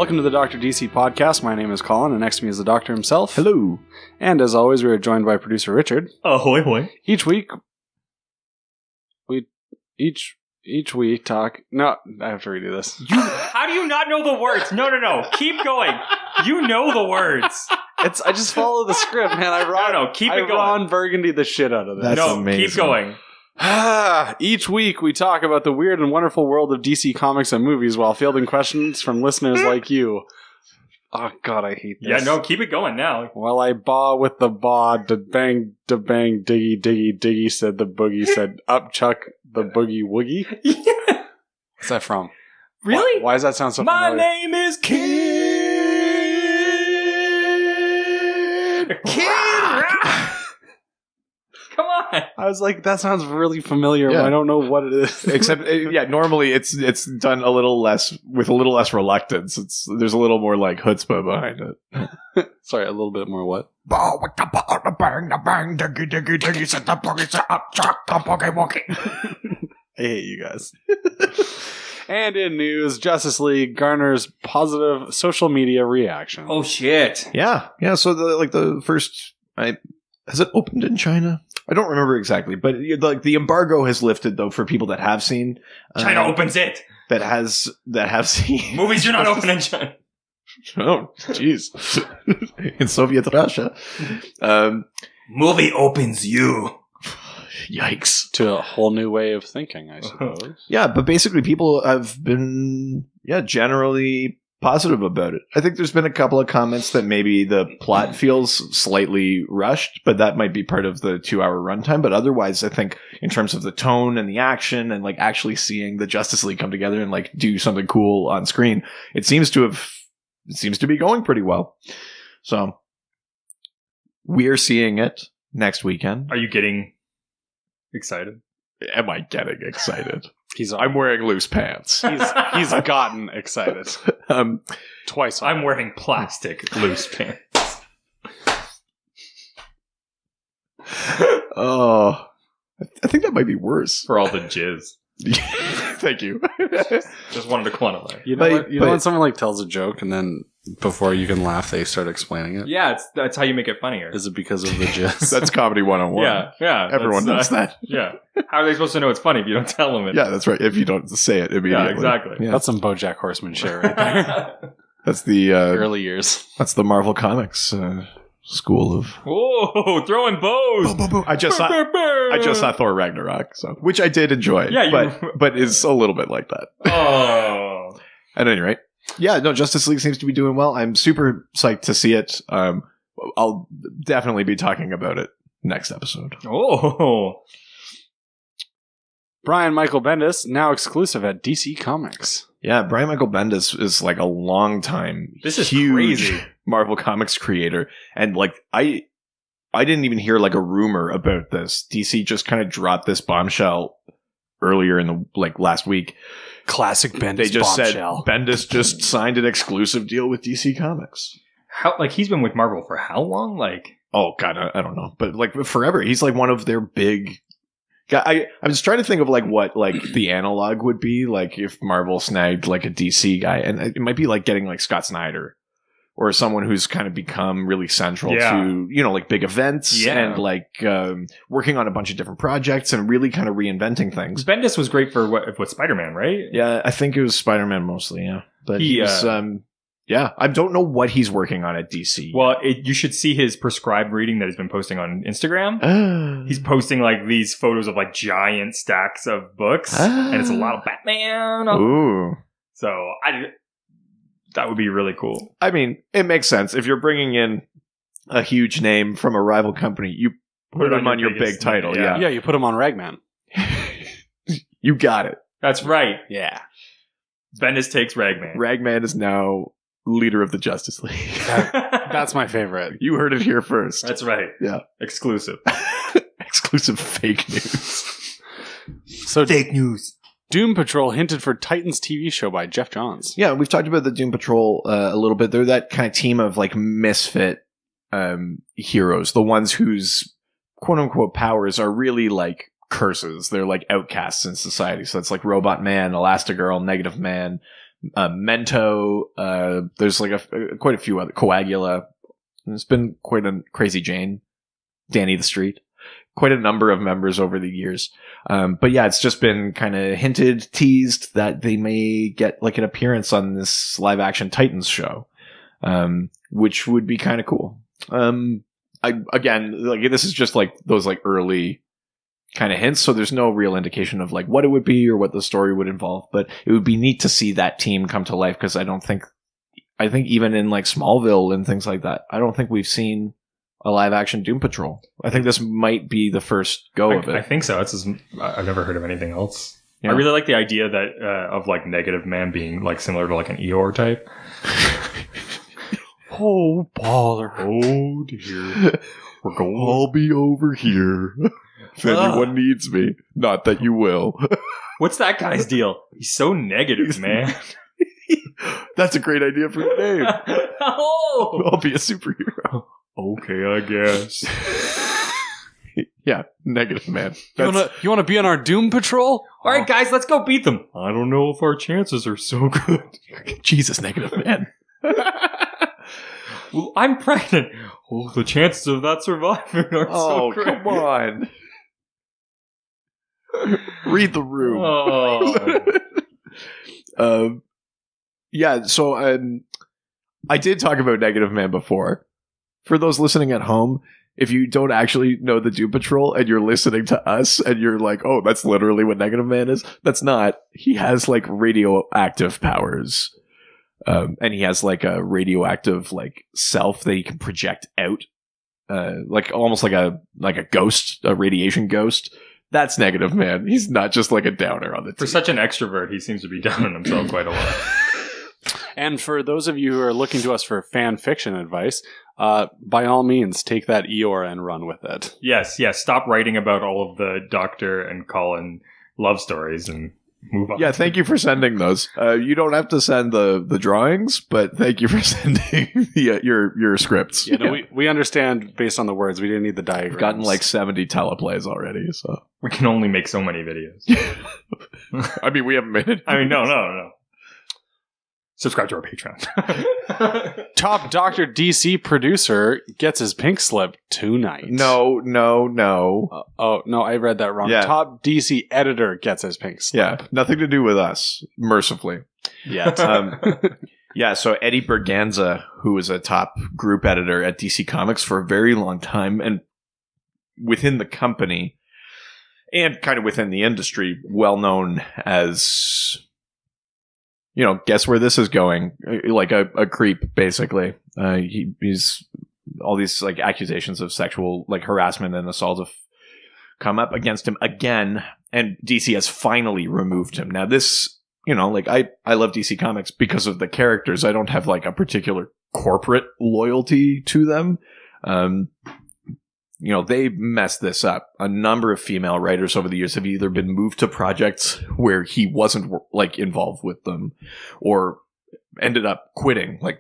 Welcome to the Dr. DC podcast. My name is Colin, and next to me is the Doctor himself. Hello. And as always, we are joined by producer Richard. Ahoy hoy. Each week, we talk... No, I have to redo this. How do you not know the words? No. Keep going. You know the words. I just follow the script, man. Keep it going. Ron Burgundy the shit out of this. That's amazing. Keep going. Each week, we talk about the weird and wonderful world of DC comics and movies while fielding questions from listeners like you. Oh, God, I hate this. Yeah, no, keep it going now. While I baw with the baw, da bang, diggy, diggy, diggy, said the boogie, said up, chuck, the boogie woogie. Yeah. What's that from? Really? Why does that sound so My familiar? name is Kid. Come on. I was like, that sounds really familiar, Yeah. but I don't know what it is. Except, normally it's done a little less reluctance. There's a little more like chutzpah behind it. Sorry, a little bit more what? Bow with the ball, the bang, diggy, diggy, diggy, set the boogie, set up, chuck, the boogie, woogie. I hate you guys. And in news, Justice League garners positive social media reaction. Oh, shit. Yeah. So the first, has it opened in China? I don't remember exactly, but the embargo has lifted though for people that have seen. China opens it. That have seen. Movies do not open in China. Oh, jeez. In Soviet Russia. Movie opens you. Yikes. To a whole new way of thinking, I suppose. Yeah, but basically people have been, generally positive about it. I think there's been a couple of comments that maybe the plot feels slightly rushed, but that might be part of the 2-hour runtime. But otherwise, I think in terms of the tone and the action and like actually seeing the Justice League come together and like do something cool on screen, it seems to be going pretty well. So we're seeing it next weekend. Are you getting excited? Am I getting excited? I'm I'm wearing loose pants. He's gotten excited. Twice. I'm wearing plastic loose pants. Oh, I think that might be worse. For all the jizz. Thank you. Just wanted to quantify. You know when someone like tells a joke and then before you can laugh, they start explaining it? Yeah, that's how you make it funnier. Is it because of the jizz? That's comedy 101. Yeah. Everyone knows that. Yeah. How are they supposed to know it's funny if you don't tell them it? Yeah, that's right. If you don't say it immediately. Yeah, exactly. Yeah. That's some BoJack Horseman shit right there. That's the Early years. That's the Marvel Comics school of. Whoa, throwing bows. Boom, boom, boom. I just saw Thor Ragnarok, which I did enjoy. Yeah, but it's a little bit like that. Oh. At any rate. Yeah, no, Justice League seems to be doing well. I'm super psyched to see it. I'll definitely be talking about it next episode. Oh. Brian Michael Bendis, now exclusive at DC Comics. Yeah, Brian Michael Bendis is like a long time. This is huge crazy. Marvel Comics creator, and like I didn't even hear like a rumor about this. DC just kind of dropped this bombshell earlier in the last week. Classic Bendis They just bombshell. said Bendis just signed an exclusive deal with DC Comics. How he's been with Marvel for how long? Oh God, I don't know, but like forever. He's like one of their big. I was trying to think of what the analog would be if Marvel snagged like a DC guy, and it might be like getting like Scott Snyder or someone who's kind of become really central to big events and working on a bunch of different projects and really kind of reinventing things. Bendis was great for what Spider-Man, right? Yeah, I think it was Spider-Man mostly. Yeah, but he was, I don't know what he's working on at DC. Well, you should see his prescribed reading that he's been posting on Instagram. He's posting these photos of giant stacks of books, and it's a lot of Batman. Ooh. So that would be really cool. I mean, it makes sense. If you're bringing in a huge name from a rival company, you put him on your big title. Yeah. Yeah, you put him on Ragman. You got it. That's right. Yeah. Bendis takes Ragman. Ragman is now leader of the Justice League. That's my favorite. You heard it here first. That's right. Yeah. Exclusive. Exclusive fake news. So fake news. Doom Patrol hinted for Titans TV show by Jeff Johns. Yeah, we've talked about the Doom Patrol a little bit. They're that kind of team of misfit heroes, the ones whose quote unquote powers are really curses. They're outcasts in society. So it's Robot Man, Elastigirl, Negative Man, Mento. There's like quite a few other Coagula. It's been quite a Crazy Jane, Danny the Street, quite a number of members over the years. But yeah, it's just been kind of hinted, teased that they may get like an appearance on this live action Titans show, which would be kind of cool. Again, like this is just like those like early kind of hints, so there's no real indication of like what it would be or what the story would involve, but it would be neat to see that team come to life, because I think even in like Smallville and things like that, I don't think we've seen a live action Doom Patrol. I think this might be the first go of it. I think so. I've never heard of anything else. Yeah. I really like the idea that of like Negative Man being like similar to like an Eeyore type. Oh, bother. Oh dear. We're going. I'll be over here if anyone needs me. Not that you will. What's that guy's deal? He's so negative, man. That's a great idea for your name. Oh! I'll be a superhero. Okay, I guess. Yeah, Negative Man. You want to be on our Doom Patrol? All right, guys, let's go beat them. I don't know if our chances are so good. Jesus, Negative Man. Well, I'm pregnant. Oh, the chances of that surviving are so great. Come on. Read the room. Oh. Yeah, so I did talk about Negative Man before. For those listening at home, if you don't actually know the Doom Patrol and you're listening to us and you're like, oh, that's literally what Negative Man is, that's not. He has like radioactive powers. And he has like a radioactive like self that he can project out. Like almost like a ghost, a radiation ghost. That's Negative Man. He's not just like a downer on the team. For such an extrovert, he seems to be down on himself quite a lot. And for those of you who are looking to us for fan fiction advice, by all means, take that Eeyore and run with it. Yes. Stop writing about all of the Doctor and Colin love stories and move on. Yeah, thank you for sending those. You don't have to send the drawings, but thank you for sending your scripts. Yeah, no, we understand based on the words. We didn't need the diagrams. We've gotten like 70 teleplays already, so we can only make so many videos. I mean, we haven't made it. I mean, no. Subscribe to our Patreon. Top Doctor DC producer gets his pink slip tonight. No. Oh, no, I read that wrong. Yeah. Top DC editor gets his pink slip. Yeah, nothing to do with us, mercifully. Yet. Yeah, so Eddie Berganza, who was a top group editor at DC Comics for a very long time, and within the company, and kind of within the industry, well known as... You know, guess where this is going? Like a creep, basically. He's all these like accusations of sexual like harassment and assault have come up against him again, and DC has finally removed him. Now, this, you know, like I love DC Comics because of the characters. I don't have like a particular corporate loyalty to them. You know, they messed this up. A number of female writers over the years have either been moved to projects where he wasn't like involved with them, or ended up quitting. Like,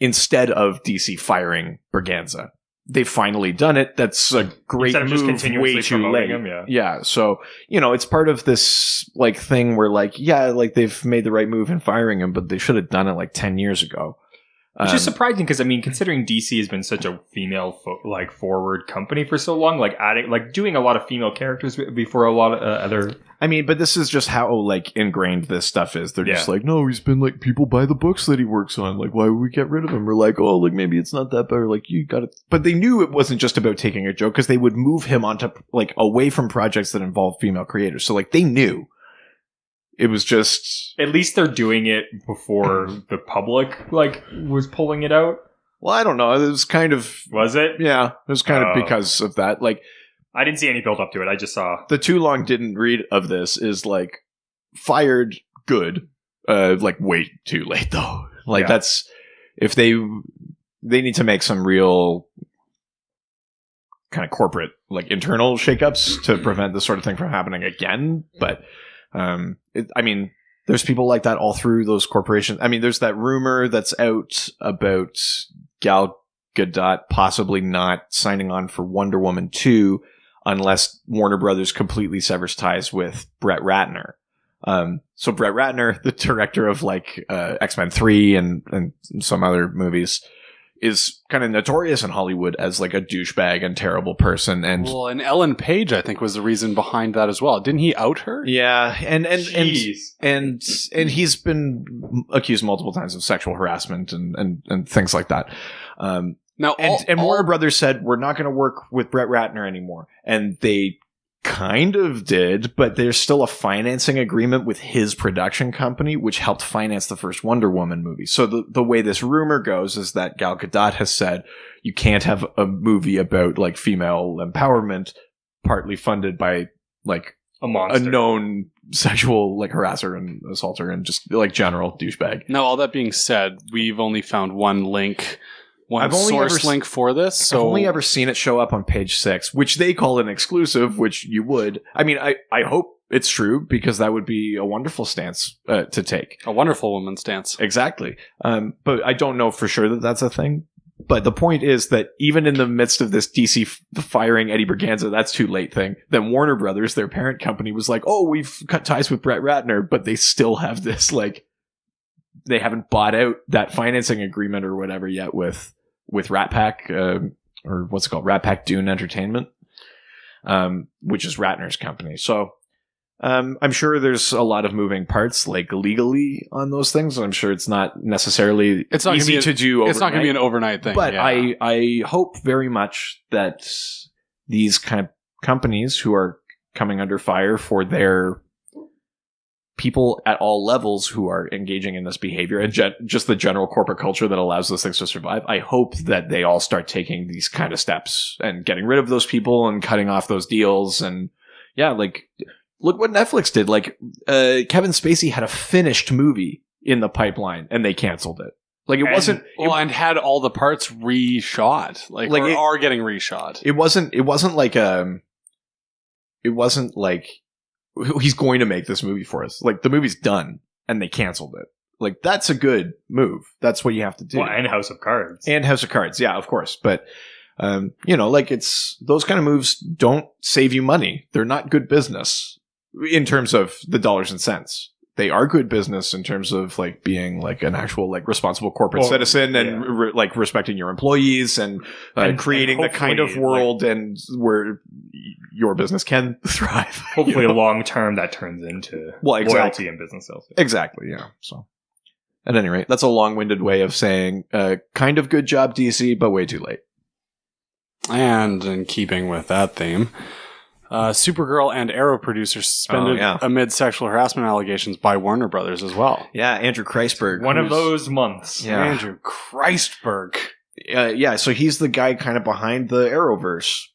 instead of DC firing Berganza, they've finally done it. That's a great Instead of move. just continuously Way too promoting late. him, Yeah. So, you know, it's part of this like thing where like, yeah, like they've made the right move in firing him, but they should have done it like 10 years ago. Which is surprising because, I mean, considering DC has been such a female forward company for so long, like doing a lot of female characters before a lot of other. I mean, but this is just how like ingrained this stuff is. They're just like, no, he's been like, people buy the books that he works on. Like, why would we get rid of him? We're like, oh, like maybe it's not that bad. Or, like, you got it. But they knew it wasn't just about taking a joke, because they would move him onto like away from projects that involve female creators. So like they knew. It was just... At least they're doing it before the public, like, was pulling it out. Well, I don't know. It was kind of... Was it? Yeah, it was kind of because of that. Like, I didn't see any build up to it. I just saw... The too long didn't read of this is, like, fired good. Like, way too late, though. Like, that's... If they need to make some real kind of corporate, like, internal shakeups to prevent this sort of thing from happening again. But... I mean, there's people like that all through those corporations. I mean, there's that rumor that's out about Gal Gadot possibly not signing on for Wonder Woman 2 unless Warner Brothers completely severs ties with Brett Ratner. So Brett Ratner, the director of like X-Men 3 and some other movies, is kind of notorious in Hollywood as like a douchebag and terrible person. And Ellen Page, I think, was the reason behind that as well. Didn't he out her? Yeah, and Jeez. he's been accused multiple times of sexual harassment and things like that. Now, Warner Brothers said, we're not going to work with Brett Ratner anymore. And they kind of did, but there's still a financing agreement with his production company, which helped finance the first Wonder Woman movie. So the way this rumor goes is that Gal Gadot has said, you can't have a movie about like female empowerment partly funded by like A monster. a known sexual like harasser and assaulter and just like general douchebag. Now, all that being said, we've only found one link. I've only source link for this. So I've only ever seen it show up on page 6, which they call an exclusive, which you would. I mean, I hope it's true because that would be a wonderful stance to take. a wonderful woman's stance. Exactly. But I don't know for sure that that's a thing. But the point is that even in the midst of this DC firing Eddie Berganza, that's too late thing, then Warner Brothers, their parent company, was like, oh, we've cut ties with Brett Ratner, but they still have this, like, they haven't bought out that financing agreement or whatever yet with Rat Pack, or what's it called? Rat Pack Dune Entertainment, which is Ratner's company. So I'm sure there's a lot of moving parts, like legally on those things. I'm sure it's not necessarily easy to do overnight. It's not going to be an overnight thing. But yeah. I hope very much that these kind of companies who are coming under fire for their people at all levels who are engaging in this behavior and just the general corporate culture that allows those things to survive, I hope that they all start taking these kind of steps and getting rid of those people and cutting off those deals. And yeah, like, look what Netflix did. Like, Kevin Spacey had a finished movie in the pipeline and they canceled it. Like, and had all the parts reshot. Like or are getting reshot. It wasn't like he's going to make this movie for us. Like, the movie's done and they canceled it. Like, that's a good move. That's what you have to do. Well, and House of Cards. And House of Cards. Yeah, of course. But, like, it's those kind of moves don't save you money. They're not good business in terms of the dollars and cents. They are good business in terms of like being like an actual like responsible corporate citizen and like respecting your employees and creating the kind of world and where your business can thrive. Hopefully, long term that turns into loyalty in business sales. Exactly. Yeah. So, at any rate, that's a long-winded way of saying kind of good job, DC, but way too late. And in keeping with that theme, Supergirl and Arrow producers suspended amid sexual harassment allegations by Warner Brothers as well. Yeah, Andrew Kreisberg. One of those months. Yeah. Andrew Kreisberg. So he's the guy kind of behind the Arrowverse.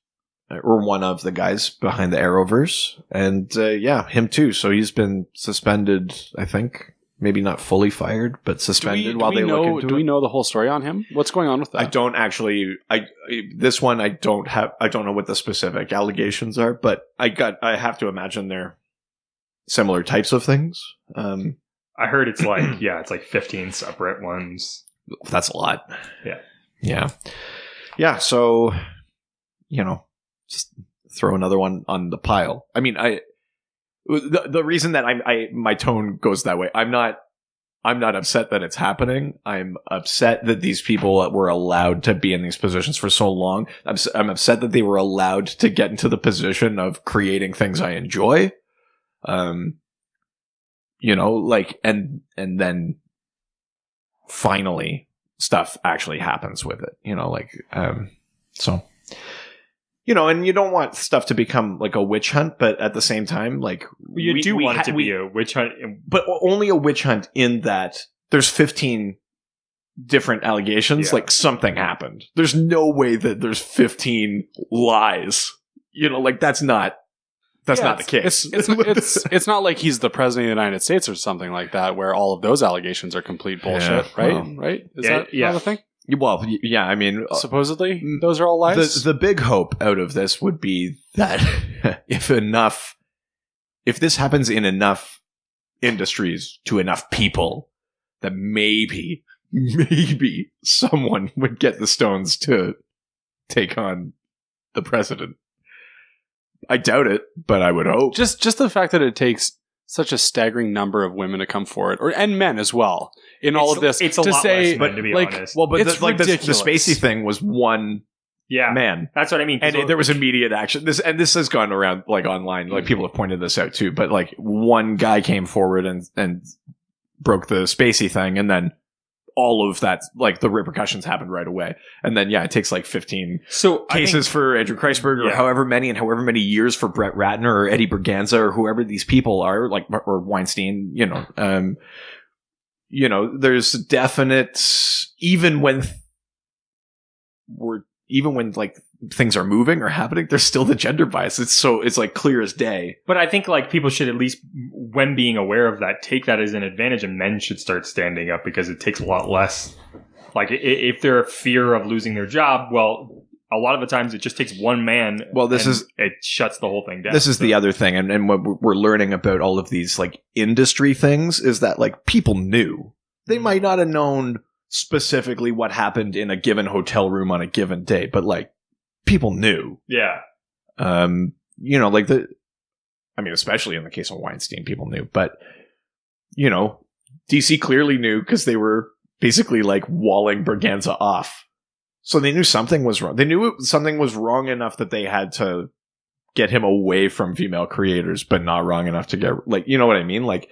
Or one of the guys behind the Arrowverse. And him too. So he's been suspended, I think. Maybe not fully fired, but suspended while they look into it. Do we know the whole story on him? What's going on with that? I don't actually. This one I don't know what the specific allegations are, but I have to imagine they're similar types of things. I heard it's like it's like 15 separate ones. That's a lot. Yeah. So just throw another one on the pile. I mean, the reason that my tone goes that way, I'm not upset that it's happening. I'm upset that these people were allowed to be in these positions for so long. I'm upset that they were allowed to get into the position of creating things I enjoy. And then finally stuff actually happens with it, so. And you don't want stuff to become like a witch hunt, but at the same time, like you do want it to be a witch hunt, but only a witch hunt in that there's 15 different allegations. Yeah. Like something happened. There's no way that there's 15 lies. Like that's not the case. It's not like he's the president of the United States or something like that, where all of those allegations are complete bullshit, right? Well, right? Is that not a thing? Well, yeah, I mean... supposedly, those are all lies? The big hope out of this would be that if this happens in enough industries to enough people, that maybe someone would get the stones to take on the president. I doubt it, but I would hope. Just the fact that it takes such a staggering number of women to come forward, and men as well, in all of this. It's a to lot say, less men, to be honest. Well, but it's the Spacey thing was one man. That's what I mean. And there was immediate action. This has gone around like online. Like people have pointed this out too. But like one guy came forward and broke the Spacey thing, and then all of that, like the repercussions happened right away. And then it takes like 15 cases for Andrew Kreisberg, or however many years for Brett Ratner or Eddie Berganza or whoever these people are, like, or Weinstein. There's definite, even when like things are moving or happening, there's still the gender bias. It's like clear as day. But I think like people should at least, when being aware of that, take that as an advantage, and men should start standing up, because it takes a lot less. Like if they're a fear of losing their job, well, a lot of the times it just takes one man. Well, it shuts the whole thing down. This is the other thing, and what we're learning about all of these like industry things is that like people knew. They might not have known specifically what happened in a given hotel room on a given day, but like people knew. Yeah. Especially in the case of Weinstein, people knew, but DC clearly knew because they were basically like walling Berganza off. So they knew something was wrong. They knew something was wrong enough that they had to get him away from female creators, but not wrong enough to get, like, you know what I mean? Like,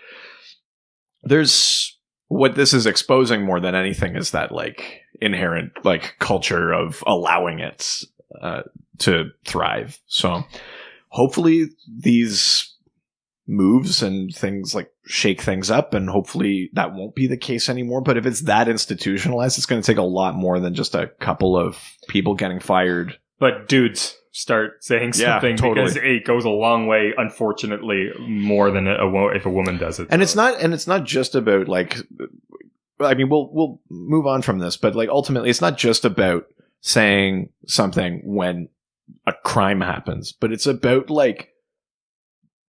there's what this is exposing more than anything is that like inherent like culture of allowing it to thrive. So hopefully these moves and things like shake things up, and hopefully that won't be the case anymore. But if it's that institutionalized, it's going to take a lot more than just a couple of people getting fired. But dudes start saying something, because it goes a long way, unfortunately, more than if a woman does it. And it's not just about like, I mean, we'll move on from this, but like ultimately it's not just about saying something when a crime happens, but it's about like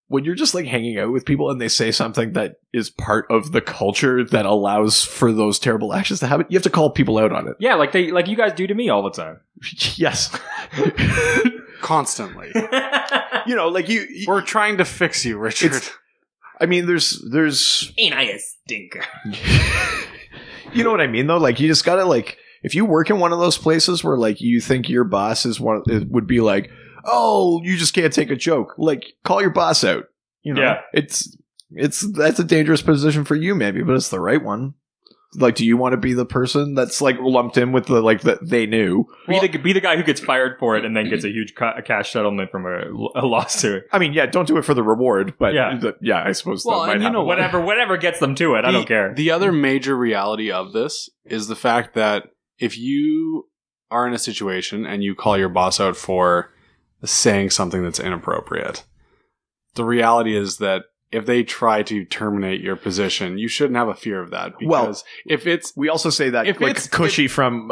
when you're just like hanging out with people and they say something that is part of the culture that allows for those terrible actions to happen, you have to call people out on it. Yeah, like you guys do to me all the time. Yes. Constantly. Like we're trying to fix you, Richard. There's ain't I a stinker? You know what I mean though? Like you just gotta like, if you work in one of those places where like you think your boss would be like, oh, you just can't take a joke. Like, call your boss out. Yeah. That's a dangerous position for you, maybe, but it's the right one. Like, do you want to be the person that's like lumped in with the like that they knew? Be the guy who gets fired for it and then gets a huge cash settlement from a lawsuit. I mean, yeah, don't do it for the reward, but I suppose that might happen. Whatever gets them to it, I don't care. The other major reality of this is the fact that if you are in a situation and you call your boss out for saying something that's inappropriate, the reality is that if they try to terminate your position, you shouldn't have a fear of that. Because we also say that if like it's Cushy from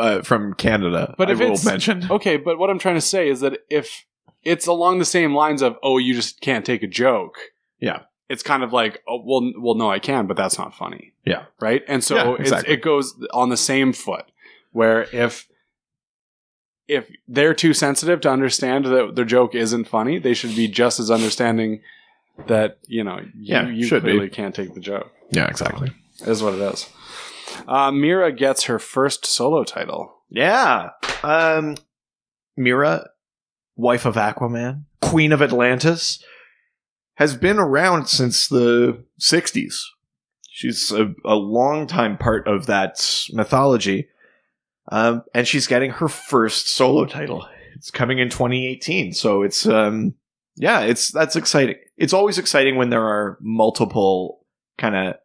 Canada, but if it's mentioned. Okay, but what I'm trying to say is that if it's along the same lines of, oh, you just can't take a joke. Yeah. It's kind of like, oh, well, no, I can, but that's not funny. Yeah. Right? And so it goes on the same foot, where if they're too sensitive to understand that their joke isn't funny, they should be just as understanding that, you clearly can't take the joke. Yeah, exactly. It is what it is. Mera gets her first solo title. Yeah. Mera, wife of Aquaman, Queen of Atlantis, has been around since the 60s. She's a long-time part of that mythology. And she's getting her first solo title. It's coming in 2018. So it's, that's exciting. It's always exciting when there are multiple kind of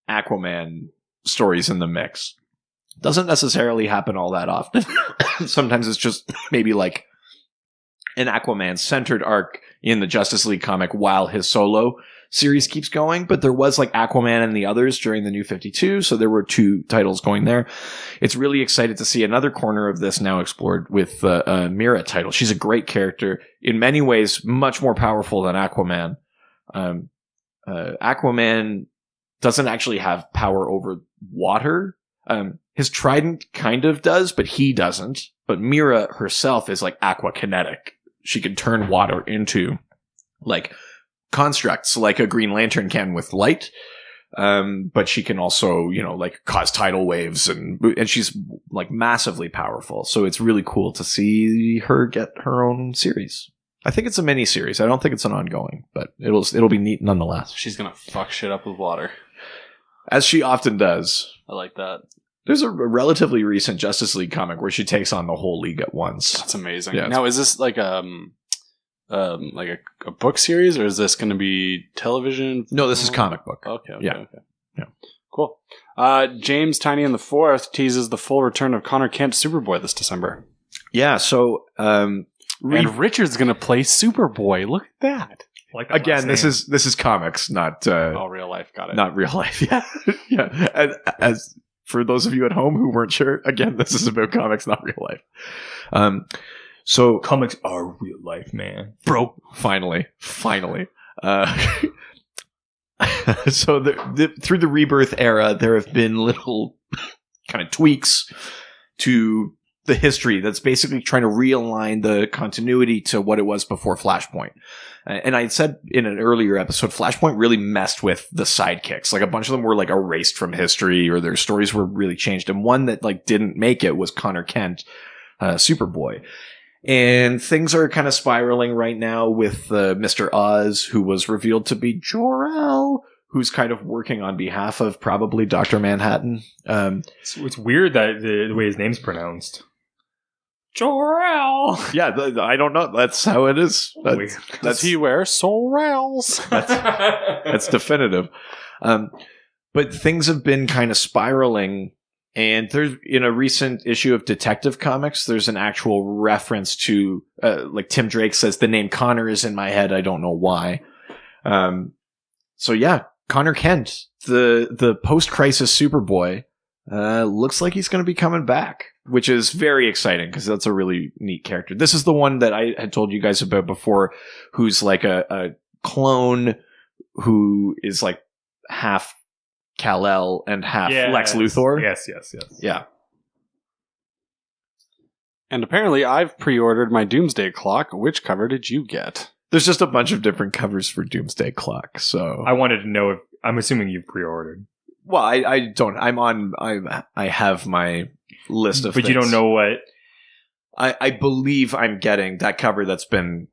Aquaman stories in the mix. Doesn't necessarily happen all that often. Sometimes it's just maybe like an Aquaman-centered arc in the Justice League comic while his solo series keeps going, but there was like Aquaman and the Others during the New 52, so there were 2 titles going there. It's really excited to see another corner of this now explored with the Mera title. She's a great character, in many ways much more powerful than Aquaman. Aquaman doesn't actually have power over water. His trident kind of does, but he doesn't. But Mera herself is like aquakinetic. She can turn water into like constructs like a Green Lantern can with light. But she can also, like cause tidal waves and she's like massively powerful. So it's really cool to see her get her own series. I think it's a mini series. I don't think it's an ongoing, but it'll be neat nonetheless. She's gonna fuck shit up with water, as she often does. I like that. There's a relatively recent Justice League comic where she takes on the whole league at once. That's amazing. Yeah. Now, is this like a book series, or is this going to be television? No, this is comic book. Okay. Yeah. Cool. James Tynion the Fourth teases the full return of Connor Kent Superboy this December. Yeah. So, and Richard's going to play Superboy. Look at that. Like that again, this is comics, not real life. Got it. Not real life. Yeah. Yeah. And as for those of you at home who weren't sure, again, this is about comics, not real life. So comics are real life, man. Bro, finally. So through the Rebirth era, there have been little kind of tweaks to the history that's basically trying to realign the continuity to what it was before Flashpoint. And I had said in an earlier episode, Flashpoint really messed with the sidekicks. Like a bunch of them were like erased from history, or their stories were really changed. And one that like didn't make it was Connor Kent, Superboy. And things are kind of spiraling right now with Mr. Oz, who was revealed to be Jor-El, who's kind of working on behalf of probably Dr. Manhattan. It's weird that the way his name's pronounced. Jor-El. Yeah, I don't know. That's how it is. Does he wear Sorels? That's definitive. But things have been kind of spiraling. And there's in a recent issue of Detective Comics, there's an actual reference to, like Tim Drake says, the name Connor is in my head. I don't know why. So yeah, Connor Kent, the post-crisis Superboy, looks like he's going to be coming back, which is very exciting because that's a really neat character. This is the one that I had told you guys about before, who's like a clone who is like half Kal-El and half Lex Luthor. Yes. Yeah. And apparently I've pre-ordered my Doomsday Clock. Which cover did you get? There's just a bunch of different covers for Doomsday Clock, so... I wanted to know if... I'm assuming you've pre-ordered. Well, I don't... I have my list of But things. you don't know what... I believe I'm getting that cover that's been...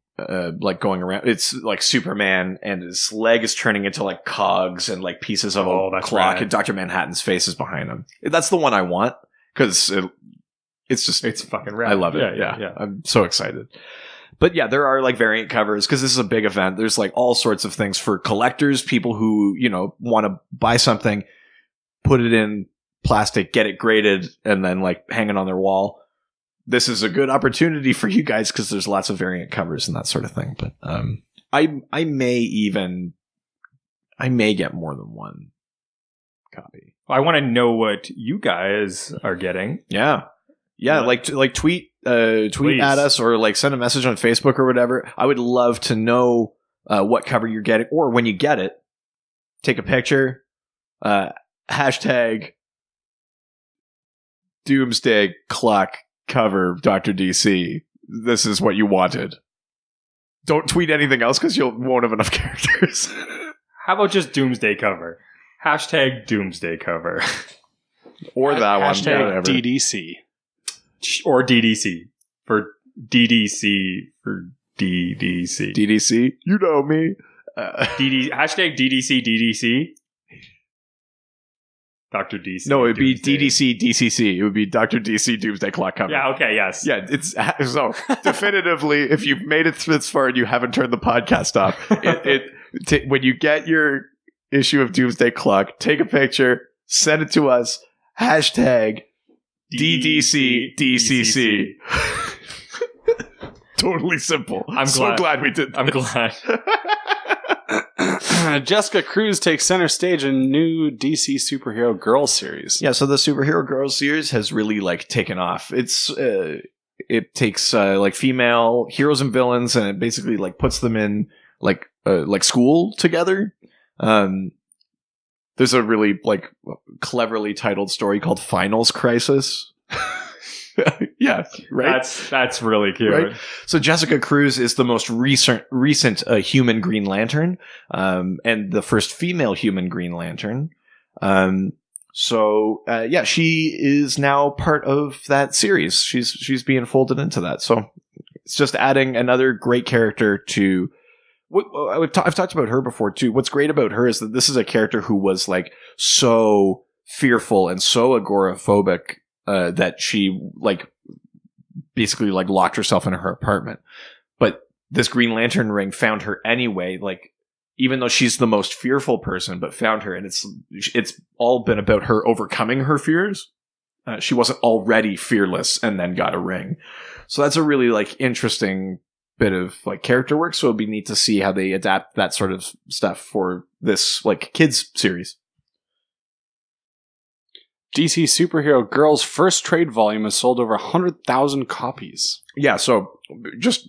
like going around, it's like Superman and his leg is turning into like cogs and like pieces of a clock, rad. and Dr. Manhattan's face is behind him. That's the one I want because it's fucking rad. I love it. Yeah. I'm so excited. But yeah, there are like variant covers because this is a big event. There's like all sorts of things for collectors, people who, want to buy something, put it in plastic, get it graded, and then like hang it on their wall. This is a good opportunity for you guys because there's lots of variant covers and that sort of thing. But I may get more than one copy. I want to know what you guys are getting. Yeah. Like tweet Please. at us or like send a message on Facebook or whatever. I would love to know what cover you're getting, or when you get it, take a picture. Hashtag Doomsday Clock cover Dr. DC. This is what you wanted. Don't tweet anything else because you won't have enough characters. How about just Doomsday cover? Hashtag Doomsday cover. Or that one. Hashtag Whatever. DDC. Or DDC. For DDC. For DDC. DDC? You know me. Hashtag DDC. Dr. DC. No, it'd be Doomsday. DDC DCC. It would be Dr. DC Doomsday Clock cover. Yeah, okay, yes. Yeah, it's so definitively, if you've made it this far and you haven't turned the podcast off, when you get your issue of Doomsday Clock, take a picture, send it to us, hashtag DDC DCC. Totally simple. I'm so glad we did that. I'm glad. Jessica Cruz takes center stage in new DC superhero girls series. Yeah, so the superhero girls series has really like taken off. It takes like female heroes and villains, and it basically like puts them in like school together. There's a really like cleverly titled story called Finals Crisis. Yeah, right. That's really cute. Right? So Jessica Cruz is the most recent human Green Lantern, and the first female human Green Lantern. She is now part of that series. She's being folded into that. So it's just adding another great character to. I've talked about her before too. What's great about her is that this is a character who was like so fearful and so agoraphobic that she like basically like locked herself in her apartment. But this Green Lantern ring found her anyway. Like even though she's the most fearful person, but found her, and it's all been about her overcoming her fears. She wasn't already fearless and then got a ring. So that's a really like interesting bit of like character work, so it'd be neat to see how they adapt that sort of stuff for this like kids series. DC Superhero Girls' first trade volume has sold over 100,000 copies. Yeah, so just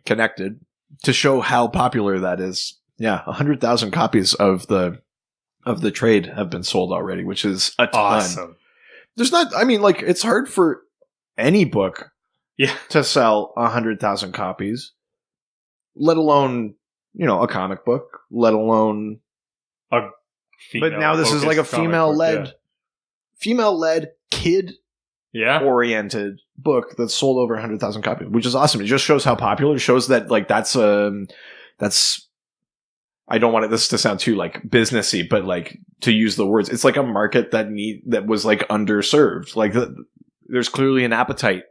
connected to show how popular that is. Yeah, 100,000 copies of the trade have been sold already, which is a ton. Awesome. There's not. It's hard for any book. Yeah. To sell 100,000 copies, let alone, a comic book, let alone a female. But now this is like a female-led kid oriented book that's sold over 100,000 copies, which is awesome. It just shows how popular. It shows that like that's I don't want this to sound too like businessy, but like to use the words, it's like a market that was like underserved. Like there's clearly an appetite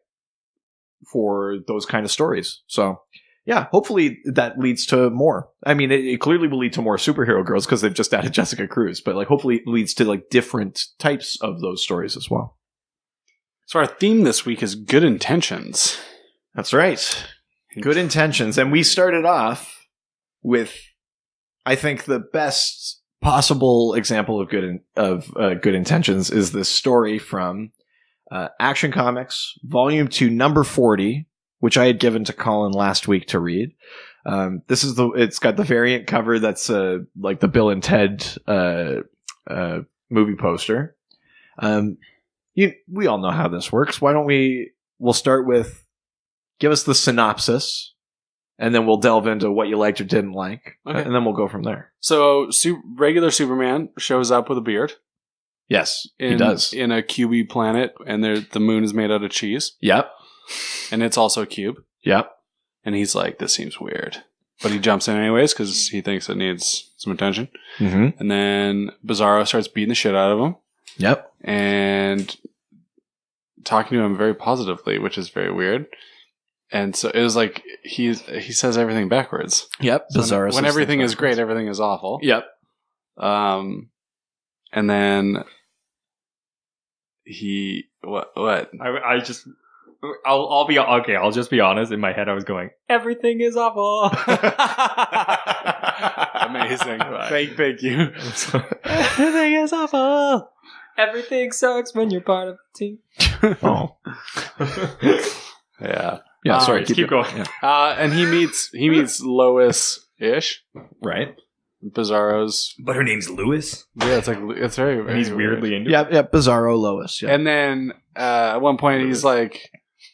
for those kind of stories. So yeah, hopefully that leads to more. It clearly will lead to more superhero girls because they've just added Jessica Cruz, but like hopefully it leads to like different types of those stories as well. So our theme this week is good intentions. That's right. Good intentions. And we started off with, I think, the best possible example of good intentions is this story from Action Comics, Volume 2, number 40, which I had given to Colin last week to read. It's got the variant cover that's like the Bill and Ted movie poster. We all know how this works. Why don't we'll start with give us the synopsis, and then we'll delve into what you liked or didn't like, and then we'll go from there. So regular Superman shows up with a beard. Yes, he does. In a cubey planet, and the moon is made out of cheese. Yep. And it's also a cube. Yep. And he's like, this seems weird. But he jumps in anyways because he thinks it needs some attention. Mm-hmm. And then Bizarro starts beating the shit out of him. Yep. And talking to him very positively, which is very weird. And so it was like he says everything backwards. Yep. So Bizarro. When everything is great, everything is awful. Yep. And then what? I'll just be honest. In my head, I was going, everything is awful. Amazing. Thank you. Everything is awful. Everything sucks when you're part of a team. Oh. Yeah. Yeah. Sorry. Keep going. Yeah. And he meets Lois-ish. Right. Bizarro's. But her name's Lois? Yeah, it's very, very and he's weirdly weird. into it. Yeah, Bizarro Lois. Yeah. And then at one point he's like,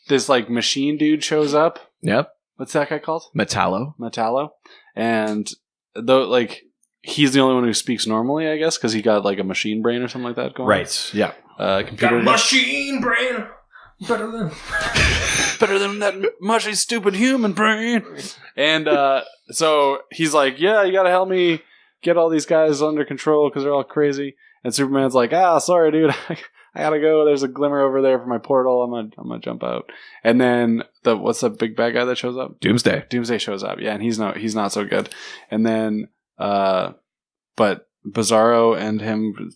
this like machine dude shows up. Yep. What's that guy called? Metallo. And though like he's the only one who speaks normally, I guess, because he got like a machine brain or something like that going. Right. Yeah. Computer machine brain. Better than that mushy, stupid human brain. And so he's like, yeah, you gotta help me get all these guys under control because they're all crazy. And Superman's like, sorry, dude, I gotta go. There's a glimmer over there for my portal. I'm gonna jump out. And then what's the big bad guy that shows up? Doomsday shows up. Yeah, and he's not so good. And then but Bizarro and him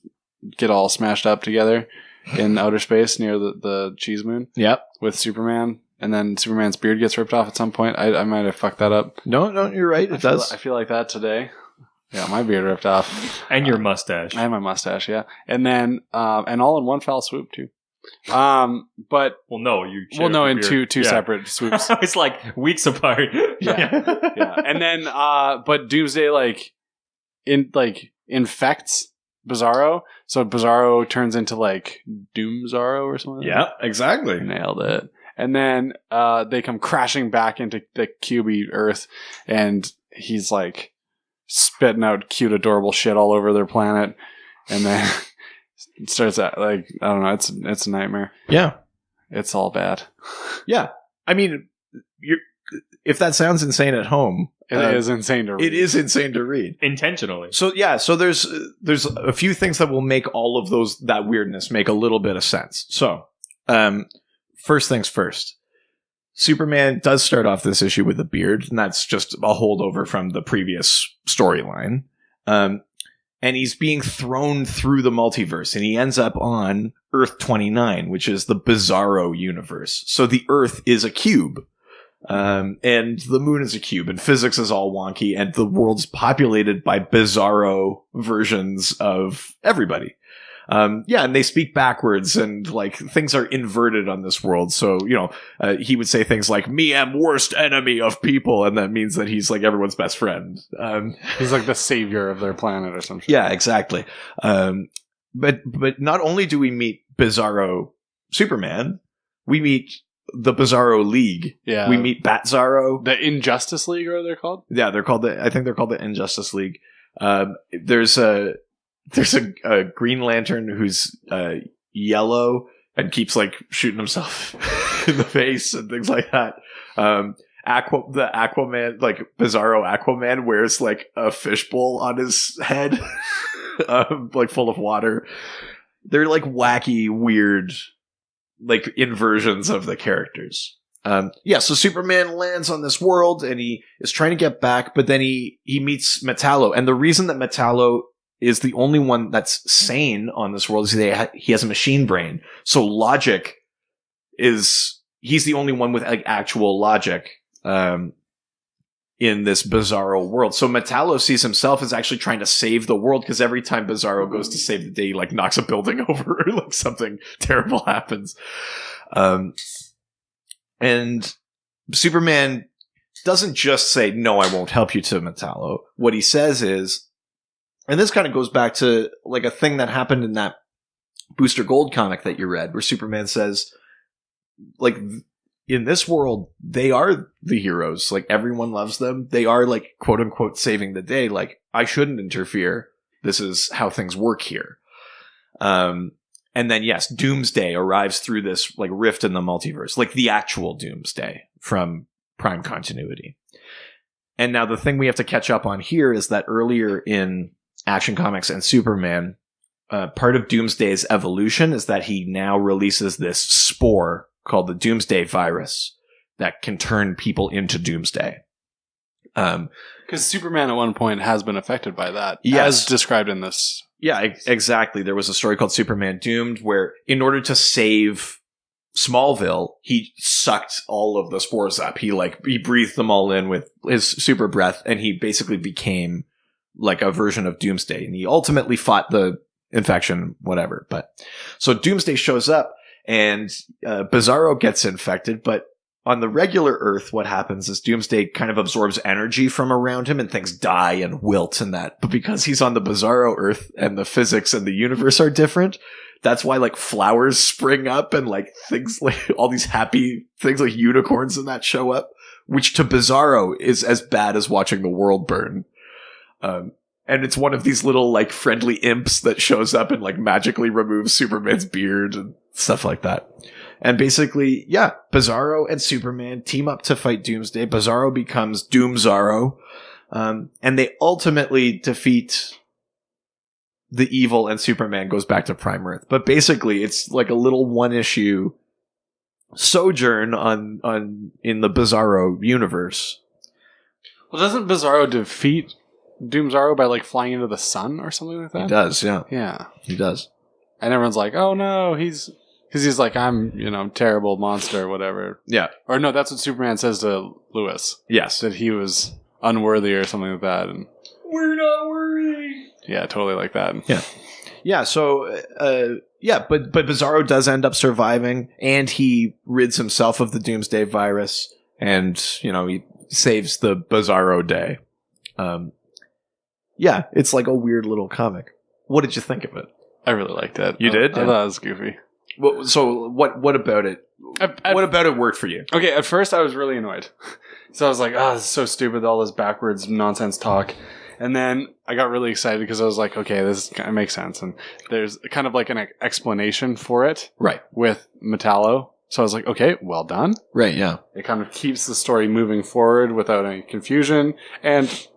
get all smashed up together in outer space near the cheese moon. Yep. With Superman. And then Superman's beard gets ripped off at some point. I might have fucked that up. No, you're right. It does. I feel like that today. Yeah, my beard ripped off. And your mustache. I have my mustache, yeah. And then, and all in one foul swoop, too. But... in two separate swoops. It's like weeks apart. Yeah. And then, but Doomsday, infects Bizarro. So Bizarro turns into like Doomsarro or something. Yeah, exactly. Nailed it. And then they come crashing back into the cubey Earth, and he's like spitting out cute, adorable shit all over their planet, and then it starts at like I don't know. It's a nightmare. Yeah, it's all bad. Yeah, I mean, if that sounds insane at home, it is insane to read. It is insane to read intentionally. So yeah, so there's a few things that will make all of that weirdness make a little bit of sense. So, first things first. Superman does start off this issue with a beard, and that's just a holdover from the previous storyline. And he's being thrown through the multiverse, and he ends up on Earth 29, which is the Bizarro universe. So the Earth is a cube, and the moon is a cube, and physics is all wonky, and the world's populated by Bizarro versions of everybody. Yeah, and they speak backwards, and like things are inverted on this world. So, he would say things like, "Me am worst enemy of people," and that means that he's like everyone's best friend. He's like the savior of their planet or something. Yeah, exactly. But not only do we meet Bizarro Superman, we meet the Bizarro League. Yeah, we meet Batzarro, the Injustice League, or they're called. Yeah, I think they're called the Injustice League. There's a Green Lantern who's yellow and keeps like shooting himself in the face and things like that. The Aquaman, like Bizarro Aquaman, wears like a fishbowl on his head, like full of water. They're like wacky, weird, like inversions of the characters. So Superman lands on this world and he is trying to get back, but then he meets Metallo, and the reason that Metallo is the only one that's sane on this world. He has a machine brain. So logic he's the only one with like actual logic, in this Bizarro world. So Metallo sees himself as actually trying to save the world, because every time Bizarro goes to save the day, he like knocks a building over, or like something terrible happens. And Superman doesn't just say, "No, I won't help you," to Metallo. What he says is, and this kind of goes back to like a thing that happened in that Booster Gold comic that you read, where Superman says, like, in this world, they are the heroes. Like, everyone loves them. They are, like, quote unquote, saving the day. Like, I shouldn't interfere. This is how things work here. And then, yes, Doomsday arrives through this, like, rift in the multiverse. Like, the actual Doomsday from Prime Continuity. And now the thing we have to catch up on here is that earlier in Action Comics and Superman, part of Doomsday's evolution is that he now releases this spore called the Doomsday virus that can turn people into Doomsday. Because Superman at one point has been affected by that, yes, as described in this. Yeah, exactly. There was a story called Superman Doomed, where in order to save Smallville, he sucked all of the spores up. He breathed them all in with his super breath, and he basically became like a version of Doomsday, and he ultimately fought the infection, whatever. But so Doomsday shows up, and Bizarro gets infected, but on the regular Earth, what happens is Doomsday kind of absorbs energy from around him, and things die and wilt and that. But because he's on the Bizarro Earth and the physics and the universe are different, that's why like flowers spring up and like things like all these happy things like unicorns and that show up, which to Bizarro is as bad as watching the world burn. And it's one of these little like friendly imps that shows up and like magically removes Superman's beard and stuff like that. And basically, yeah, Bizarro and Superman team up to fight Doomsday. Bizarro becomes Doomsarro. And they ultimately defeat the evil, and Superman goes back to Prime Earth. But basically, it's like a little one-issue sojourn in the Bizarro universe. Well, doesn't Bizarro defeat Doomsarro by like flying into the sun or something like that? He does, yeah. Yeah. He does. And everyone's like, "Oh no, he's like, I'm, terrible monster or whatever." Yeah. Or no, that's what Superman says to Lois. Yes. That he was unworthy or something like that. And we're not worthy. Yeah, totally like that. Yeah. Yeah, so, but Bizarro does end up surviving, and he rids himself of the Doomsday virus, and, he saves the Bizarro day. Yeah, it's like a weird little comic. What did you think of it? I really liked it. You did? I thought it was goofy. Well, so what about it? What about it worked for you? Okay, at first I was really annoyed. So I was like, oh, this is so stupid, all this backwards nonsense talk. And then I got really excited because I was like, okay, this kind of makes sense. And there's kind of like an explanation for it. Right. With Metallo. So I was like, okay, well done. Right, yeah. It kind of keeps the story moving forward without any confusion. And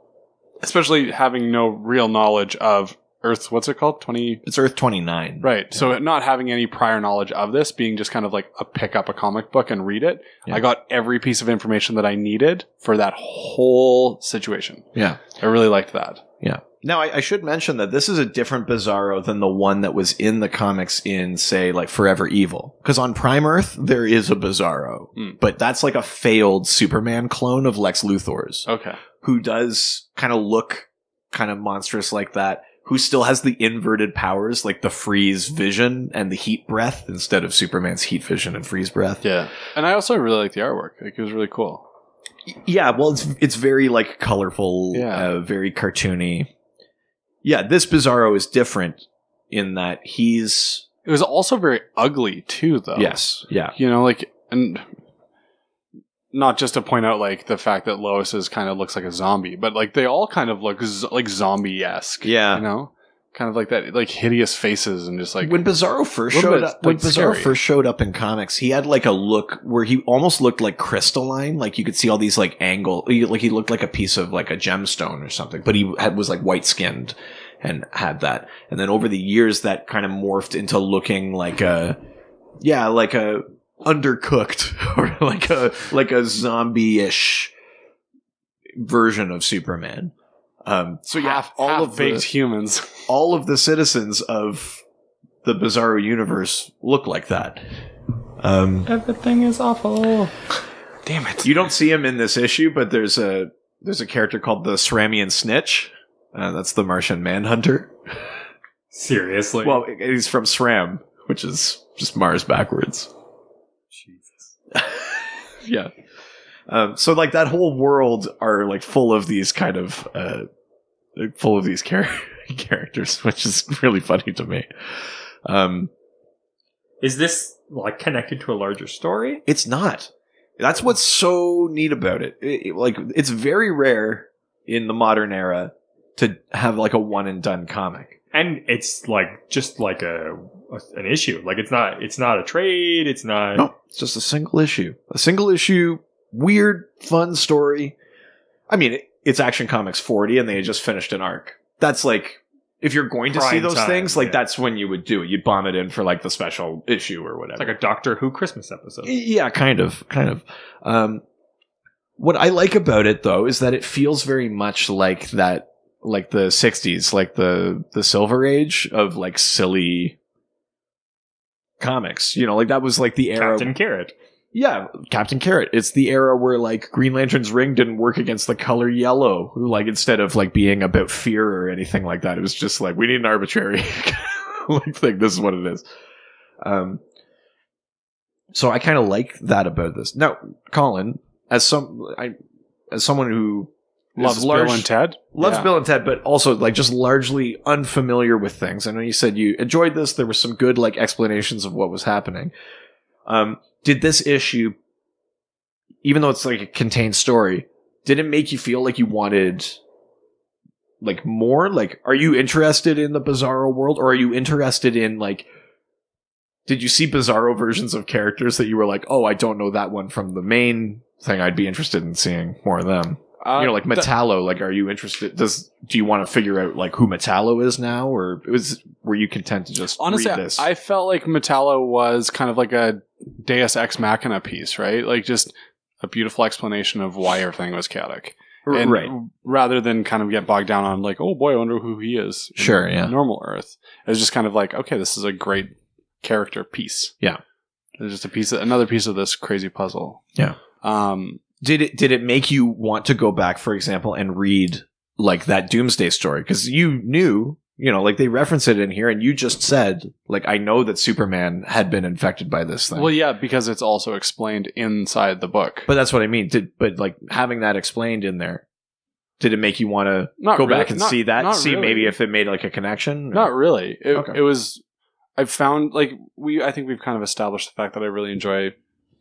especially having no real knowledge of Earth, what's it called? It's Earth 29. Right. Yeah. So not having any prior knowledge of this, being just kind of like pick up a comic book and read it. Yeah. I got every piece of information that I needed for that whole situation. Yeah. I really liked that. Yeah. Now, I should mention that this is a different Bizarro than the one that was in the comics in, say, like Forever Evil. Because on Prime Earth, there is a Bizarro. But that's like a failed Superman clone of Lex Luthor's. Okay. Who does kind of look kind of monstrous like that. Who still has the inverted powers, like the freeze vision and the heat breath, instead of Superman's heat vision and freeze breath. Yeah. And I also really like the artwork. Like, it was really cool. Yeah, well, it's very, like, colorful, very cartoony. Yeah, this Bizarro is different in that he's... It was also very ugly, too, though. Yes, yeah. You know, like, and not just to point out, like, the fact that Lois is kind of looks like a zombie, but, like, they all kind of look like zombie-esque. Yeah. You know? Kind of like that, like, hideous faces and just, like... When Bizarro first showed up in comics, he had, like, a look where he almost looked like crystalline. Like, you could see all these, like, like, he looked like a piece of, like, a gemstone or something. But he was, like, white-skinned and had that. And then over the years, that kind of morphed into looking like a undercooked or like a zombie-ish version of Superman. So yeah, all of baked humans, all of the citizens of the Bizarro universe look like that. Everything is awful. Damn it! You don't see him in this issue, but there's a character called the Sramian Snitch. That's the Martian Manhunter. Seriously? Well, he's from Sram, which is just Mars backwards. Jesus. Yeah. So like that whole world are like full of these kind of characters, which is really funny to me. Is this like connected to a larger story? It's not. That's what's so neat about it. Like it's very rare in the modern era to have like a one and done comic. And it's like just like an issue. Like it's not a trade. It's not. No, it's just a single issue. A single issue. Weird, fun story. I mean, it's Action Comics 40 and they had just finished an arc. That's like, if you're going to see those things, like that's when you would do it. You'd bomb it in for like the special issue or whatever. It's like a Doctor Who Christmas episode. Yeah, kind of. What I like about it though is that it feels very much like that, like the 60s, like the Silver Age of like silly comics. You know, like that was like the era. Captain Carrot. Yeah, Captain Carrot. It's the era where like Green Lantern's ring didn't work against the color yellow. Like instead of like being about fear or anything like that, it was just like we need an arbitrary like thing. This is what it is. So I kind of like that about this. Now, Colin, as someone who loves Bill and Ted, Bill and Ted, but also like just largely unfamiliar with things. I know you said you enjoyed this. There were some good like explanations of what was happening. Did this issue, even though it's like a contained story, did it make you feel like you wanted like more? Like, are you interested in the Bizarro world, or are you interested in like, did you see Bizarro versions of characters that you were like, oh, I don't know that one from the main thing. I'd be interested in seeing more of them. You know, like Metallo, like, are you interested? Do you want to figure out like who Metallo is now, or were you content to just honestly read this? I felt like Metallo was kind of like a Deus Ex Machina piece, right? Like just a beautiful explanation of why everything was chaotic, and right? Rather than kind of get bogged down on like, oh boy, I wonder who he is. Sure, yeah. Normal Earth. It was just kind of like, okay, this is a great character piece. Yeah, it's just another piece of this crazy puzzle. Yeah. Did it make you want to go back, for example, and read like that Doomsday story? Because you knew, you know, like they reference it in here, and you just said, like, I know that Superman had been infected by this thing. Well, yeah, because it's also explained inside the book. But that's what I mean. But like having that explained in there, Did it make you want to go back and see that? See maybe if it made like a connection? Not really. It was. I found I think we've kind of established the fact that I really enjoy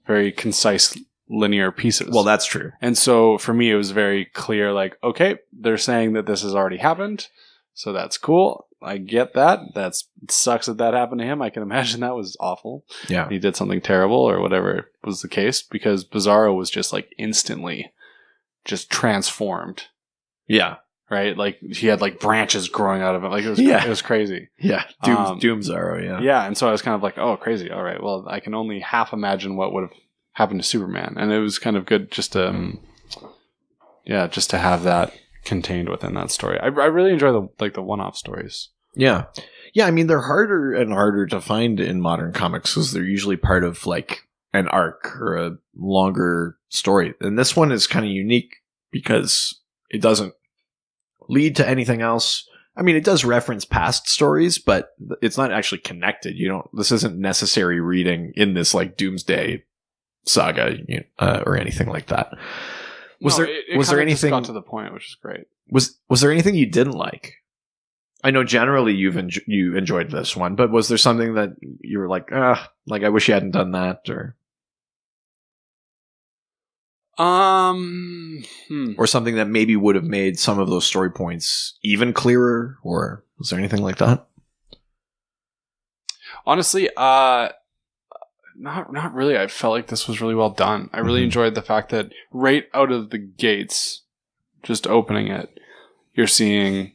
very concise linear pieces. Well, that's true. And so for me, it was very clear. Like, okay, they're saying that this has already happened, so that's cool. I get that. It sucks that happened to him. I can imagine that was awful. Yeah, he did something terrible or whatever was the case, because Bizarro was just like instantly just transformed. Yeah. Right? Like he had like branches growing out of it. Like it was crazy. Yeah. Doomsday, yeah. Yeah. And so I was kind of like, oh, crazy. All right. Well, I can only half imagine what would have happened to Superman. And it was kind of good just to, just to have that contained within that story. I really enjoy the one-off stories. Yeah. Yeah. I mean, they're harder and harder to find in modern comics because they're usually part of like an arc or a longer story. And this one is kind of unique because it doesn't lead to anything else. I mean, it does reference past stories, but it's not actually connected. This isn't necessary reading in this like Doomsday saga or anything like that. Was there anything got to the point, which is great? Was there anything you didn't like? I know generally you enjoyed this one, but was there something that you were like I wish you hadn't done that, or something that maybe would have made some of those story points even clearer, or was there anything like that? Honestly, not really. I felt like this was really well done. I really enjoyed the fact that right out of the gates, just opening it, you're seeing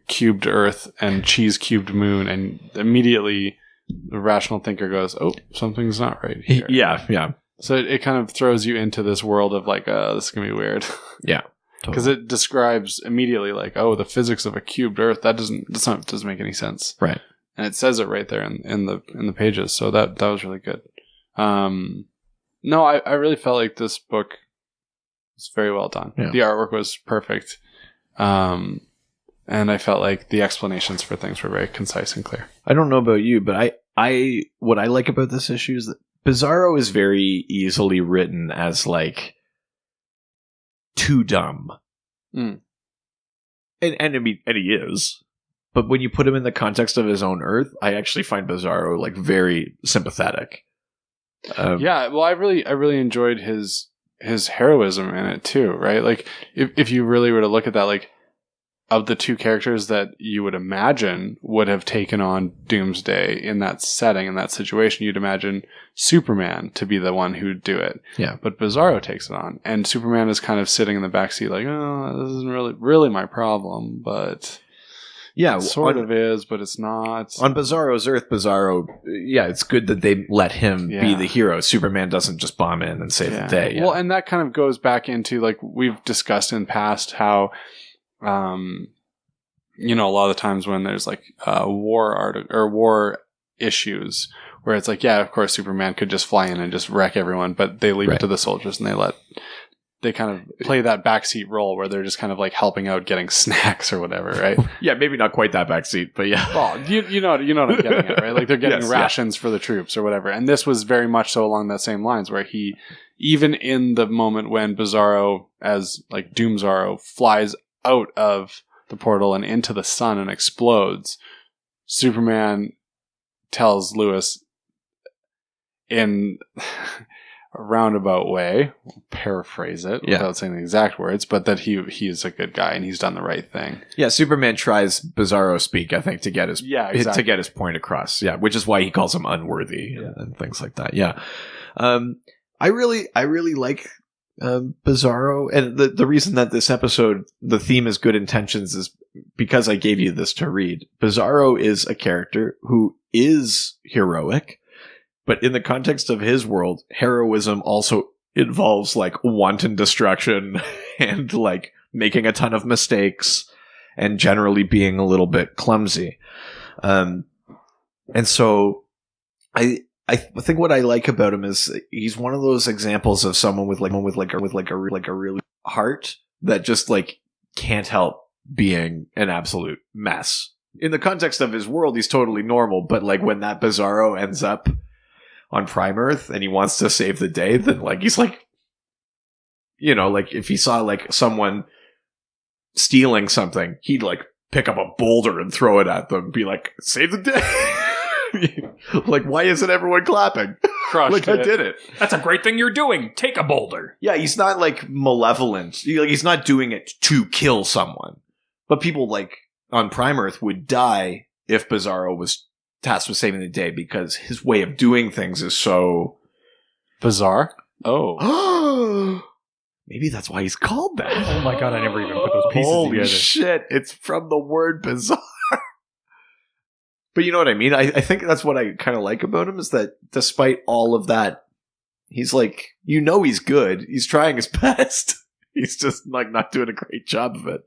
cubed Earth and cheese cubed moon, and immediately the rational thinker goes, "Oh, something's not right here." Yeah. So it kind of throws you into this world of like, this is gonna be weird. Yeah, because it describes immediately like, oh, the physics of a cubed Earth doesn't make any sense, right? And it says it right there in the pages. So that was really good. No, I really felt like this book was very well done. Yeah. The artwork was perfect, and I felt like the explanations for things were very concise and clear. I don't know about you, but I what I like about this issue is that Bizarro is very easily written as like too dumb, and he is. But when you put him in the context of his own Earth, I actually find Bizarro like very sympathetic. Well, I really enjoyed his heroism in it too, right? Like if you really were to look at that, like of the two characters that you would imagine would have taken on Doomsday in that setting, in that situation, you'd imagine Superman to be the one who'd do it. Yeah. But Bizarro takes it on, and Superman is kind of sitting in the backseat like, oh, this isn't really my problem, but yeah, it sort of is, but it's not. On Bizarro's Earth, it's good that they let him be the hero. Superman doesn't just bomb in and save the day. Yeah. Well, and that kind of goes back into, like we've discussed in past, how a lot of the times when there's like war issues where it's like, yeah, of course Superman could just fly in and just wreck everyone, but they leave it to the soldiers, and they kind of play that backseat role where they're just kind of like helping out, getting snacks or whatever, right? Yeah, maybe not quite that backseat, but yeah. Well, you know what I'm getting at, right? Like they're getting rations for the troops or whatever. And this was very much so along that same lines, where he, even in the moment when Bizarro, as like Doomzarro, flies out of the portal and into the sun and explodes, Superman tells Lois in a roundabout way, paraphrase it without saying the exact words, but that he is a good guy and he's done the right thing. Yeah, Superman tries Bizarro speak, I think, to get his to get his point across. Yeah, which is why he calls him unworthy and things like that. Yeah, I really like Bizarro, and the reason that this episode, the theme is good intentions, is because I gave you this to read. Bizarro is a character who is heroic, but in the context of his world, heroism also involves like wanton destruction and like making a ton of mistakes and generally being a little bit clumsy. And so I think what I like about him is he's one of those examples of someone with a really heart that just like can't help being an absolute mess. In the context of his world, he's totally normal, but like when that Bizarro ends up on Prime Earth and he wants to save the day, then like he's like, like if he saw like someone stealing something, he'd like pick up a boulder and throw it at them, be like, "Save the day!" Like, why isn't everyone clapping? Crushed Like, it. I did it. That's a great thing you're doing. Take a boulder. Yeah, he's not like malevolent. He's not doing it to kill someone. But people like on Prime Earth would die if Bizarro was tasked with saving the day because his way of doing things is so Bizarre? Oh. Maybe that's why he's called that. Oh my god, I never even put those pieces Holy together. shit, it's from the word bizarre. But you know what I mean? I think that's what I kind of like about him is that despite all of that, he's like, he's good. He's trying his best. He's just like not doing a great job of it.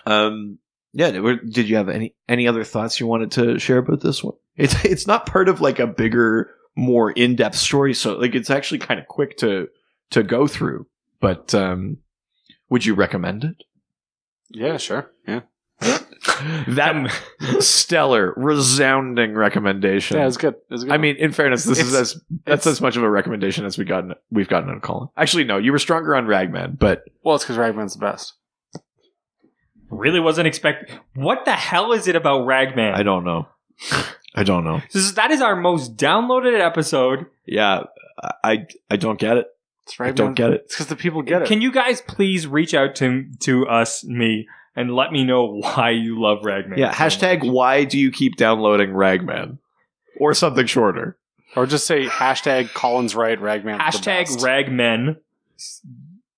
Yeah. Did you have any other thoughts you wanted to share about this one? It's not part of like a bigger, more in-depth story, so like it's actually kind of quick to go through. But would you recommend it? Yeah, sure. Yeah. That stellar, resounding recommendation. Yeah, it's good. It's good. I mean, in fairness, that's as much of a recommendation as we've gotten on Colin. Actually, no, you were stronger on Ragman, but well, it's because Ragman's the best. Really wasn't expecting. What the hell is it about Ragman? I don't know. That is our most downloaded episode. Yeah, I don't get it. It's Ragman. I don't get it. It's because the people get it. Can you guys please reach out to us, me, and let me know why you love Ragman? Yeah, hashtag why do you keep downloading Ragman? Or something shorter. Or just say hashtag Colin's right, Ragman. Hashtag Ragmen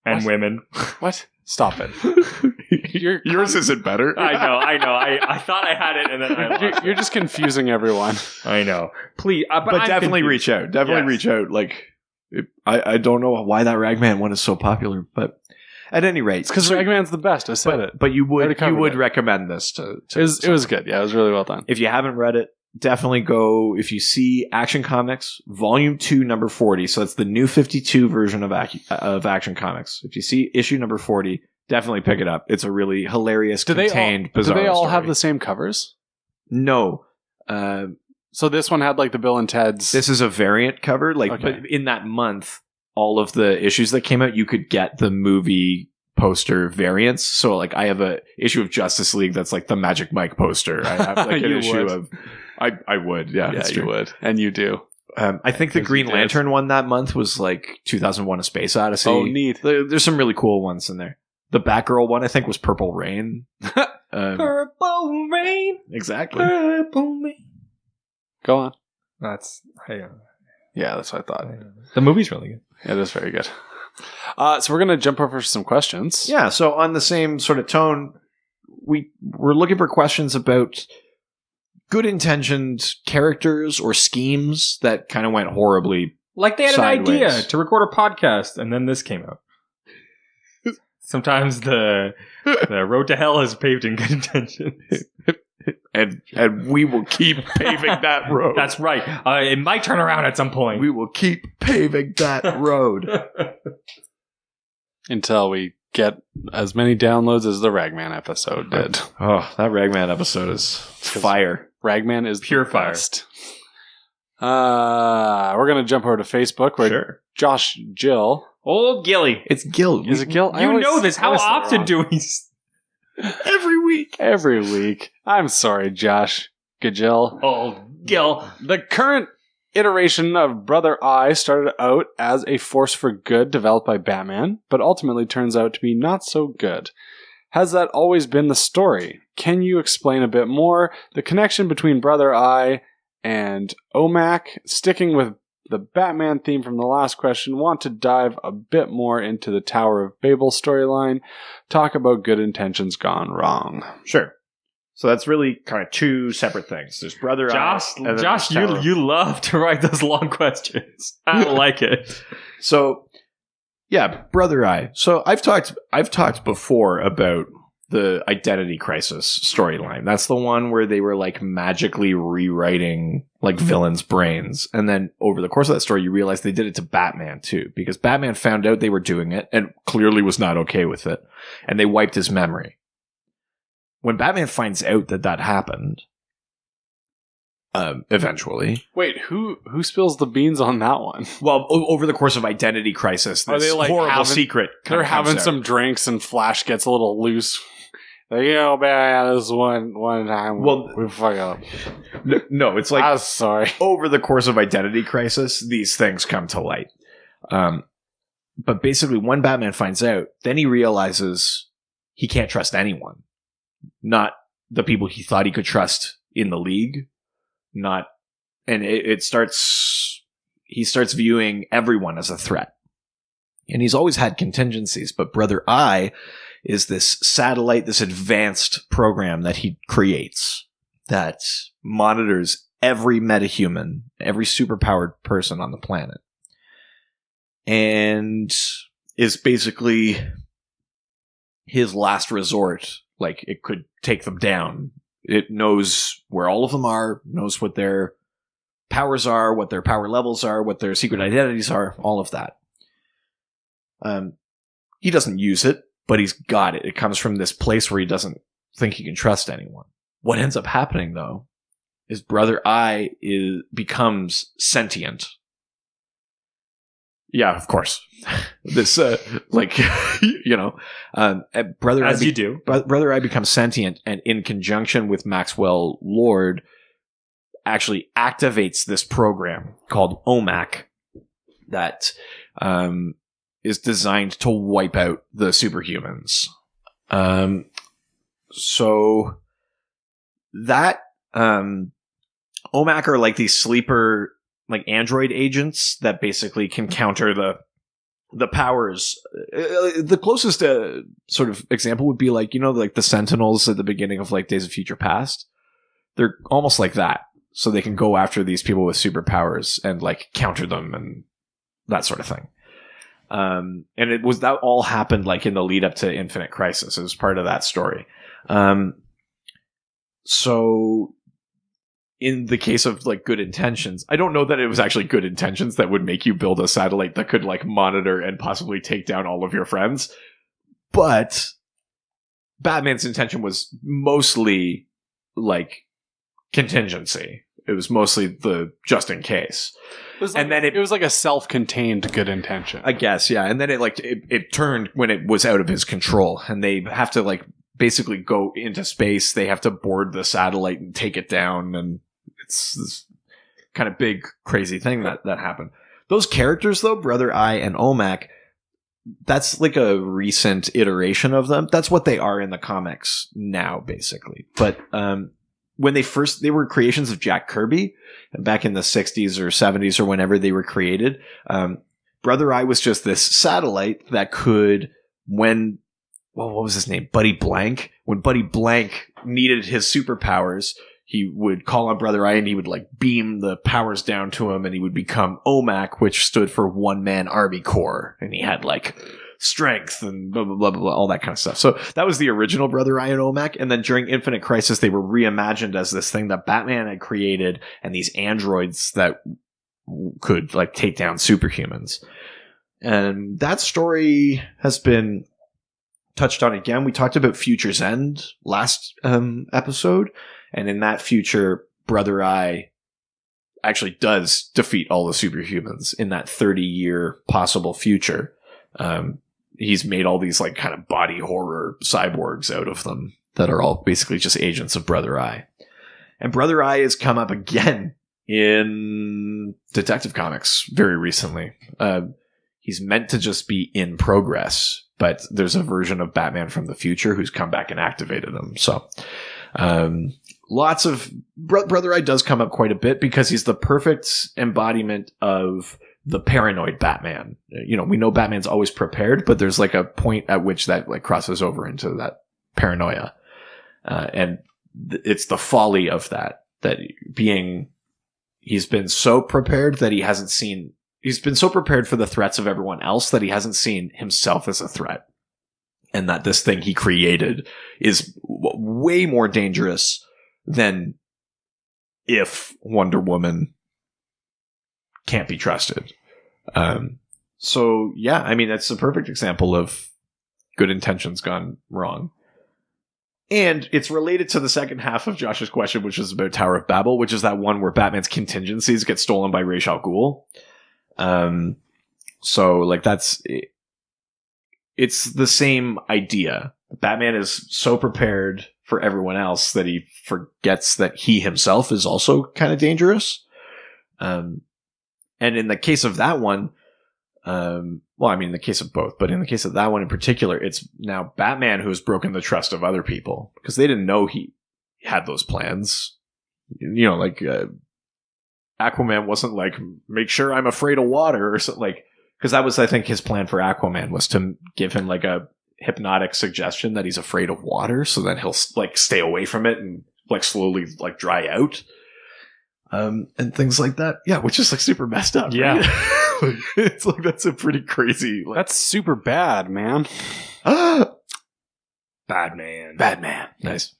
and What? women. What? Stop it. Yours isn't better. I know. I thought I had it, and then I lost You're just confusing everyone. I know. Please, but But I'm definitely confused. reach out. Definitely Yes. reach out. Like, I don't know why that Ragman one is so popular, but at any rate, It's because Ragman's the best. I said it. But you Already would covered it. recommend this to It was good. Yeah, it was really well done. if you haven't read it, definitely go. If you see Action Comics Volume 2, number 40, so that's the new 52 version of Action Comics. If you see issue number 40, definitely pick it up. It's a really hilarious, contained, do bizarre they all story. have the same covers? No. So this one had like the Bill and Ted's. This is a variant cover. Like, Okay. but in that month, all of the issues that came out, you could get the movie poster variants. So, like, I have a issue of Justice League that's like the Magic Mike poster. I have like an You issue would. of. I would, yeah, yeah, that's you true. would, and you do. I think the Because Green you did. Lantern one that month was like 2001: A Space Odyssey. Oh, neat. There's some really cool ones in there. The Batgirl one, I think, was Purple Rain. Purple rain. Exactly. Purple rain. Go on. That's Yeah, that's what I thought. the movie's really good. Yeah, it is very good. So we're gonna jump over to some questions. Yeah, so on the same sort of tone, we're looking for questions about good-intentioned characters or schemes that kind of went horribly. Like they had Sideways. an idea to record a podcast, and then this came out. Sometimes the road to hell is paved in good intentions. And we will keep paving that road. That's right. It might turn around at some point. We will keep paving that road. Until we get as many downloads as the Ragman episode did. Oh, that Ragman episode is fire. Ragman is Pure the fire. best. We're gonna jump over to Facebook where Sure. Josh Jill. Old Gilly. It's Gil. Is it Gil? You know this. How often do we... every week? Every week. I'm sorry, Josh Gajil. Old Gil. The current iteration of Brother Eye started out as a force for good developed by Batman, but ultimately turns out to be not so good. Has that always been the story? Can you explain a bit more the connection between Brother Eye and OMAC? Sticking with the Batman theme from the last question, want to dive a bit more into the Tower of Babel storyline, talk about good intentions gone wrong. Sure. So that's really kind of two separate things. There's Brother Josh, Eye. and then Josh, there's Tower. you love to write those long questions. I like it. So, yeah, Brother Eye. So I've talked before about the Identity Crisis storyline. That's the one where they were like magically rewriting like villains' brains. And then over the course of that story, you realize they did it to Batman too, because Batman found out they were doing it and clearly was not okay with it. And they wiped his memory. When Batman finds out that happened, eventually. Wait, who spills the beans on that one? Well, over the course of Identity Crisis, this Are they, like, horrible secret. They're having some drinks and Flash gets a little loose. Like, man, this one time we fuck up. No, it's like I'm sorry. Over the course of Identity Crisis, these things come to light. But basically, when Batman finds out, then he realizes he can't trust anyone. Not the people he thought he could trust in the League. He starts viewing everyone as a threat. And he's always had contingencies, but Brother Eye is this satellite, this advanced program that he creates that monitors every metahuman, every superpowered person on the planet. And is basically his last resort. Like, it could take them down. It knows where all of them are, knows what their powers are, what their power levels are, what their secret identities are, all of that. He doesn't use it, but he's got it. It comes from this place where he doesn't think he can trust anyone. What ends up happening, though, is Brother Eye becomes sentient. Yeah, of course. This, Brother As Eye you do. Brother Eye becomes sentient, and in conjunction with Maxwell Lord, actually activates this program called OMAC that is designed to wipe out the superhumans. So that OMAC are like these sleeper, like android agents that basically can counter the powers. The closest sort of example would be like, like the Sentinels at the beginning of like Days of Future Past. They're almost like that. So they can go after these people with superpowers and like counter them and that sort of thing. And that all happened like in the lead up to Infinite Crisis. It was part of that story. So in the case of like good intentions, I don't know that it was actually good intentions that would make you build a satellite that could like monitor and possibly take down all of your friends. But Batman's intention was mostly like contingency. It was mostly the just in case. It was like a self-contained good intention. I guess, yeah. And then it turned when it was out of his control, and they have to like basically go into space. They have to board the satellite and take it down, and it's this kind of big, crazy thing that happened. Those characters, though, Brother Eye and OMAC, that's like a recent iteration of them. That's what they are in the comics now, basically. But when they were creations of Jack Kirby back in the 60s or 70s or whenever they were created. Brother Eye was just this satellite that could, what was his name? Buddy Blank. When Buddy Blank needed his superpowers, he would call on Brother Eye and he would like beam the powers down to him, and he would become OMAC, which stood for One Man Army Corps. And he had like strength and blah, blah, blah, blah, blah, all that kind of stuff. So that was the original Brother Eye and OMAC. And then during Infinite Crisis, they were reimagined as this thing that Batman had created, and these androids that could like take down superhumans. And that story has been touched on again. We talked about Future's End last episode. And in that future, Brother Eye actually does defeat all the superhumans in that 30-year possible future. He's made all these like kind of body horror cyborgs out of them that are all basically just agents of Brother Eye. And Brother Eye has come up again in Detective Comics very recently. He's meant to just be in progress, but there's a version of Batman from the future who's come back and activated him. So lots of Brother Eye does come up quite a bit because he's the perfect embodiment of the paranoid Batman. We know Batman's always prepared, but there's like a point at which that like crosses over into that paranoia. And it's the folly of that he's been so prepared that he's been so prepared for the threats of everyone else that he hasn't seen himself as a threat. And that this thing he created is way more dangerous than if Wonder Woman can't be trusted. So yeah, I mean, that's a perfect example of good intentions gone wrong. And it's related to the second half of Josh's question, which is about Tower of Babel, which is that one where Batman's contingencies get stolen by Ra's al Ghul. So, like, it's the same idea. Batman is so prepared for everyone else that he forgets that he himself is also kind of dangerous. And in the case of that one, well, I mean, in the case of both, but in the case of that one in particular, it's now Batman who has broken the trust of other people because they didn't know he had those plans. You know, like Aquaman wasn't like, make sure I'm afraid of water or something, like, because that was, I think, his plan for Aquaman was to give him like a hypnotic suggestion that he's afraid of water, so that he'll like stay away from it and like slowly like dry out, and things like that. Yeah, which is like super messed up. Yeah, right? It's like that's a pretty crazy. Like, that's super bad, man. Batman. Nice.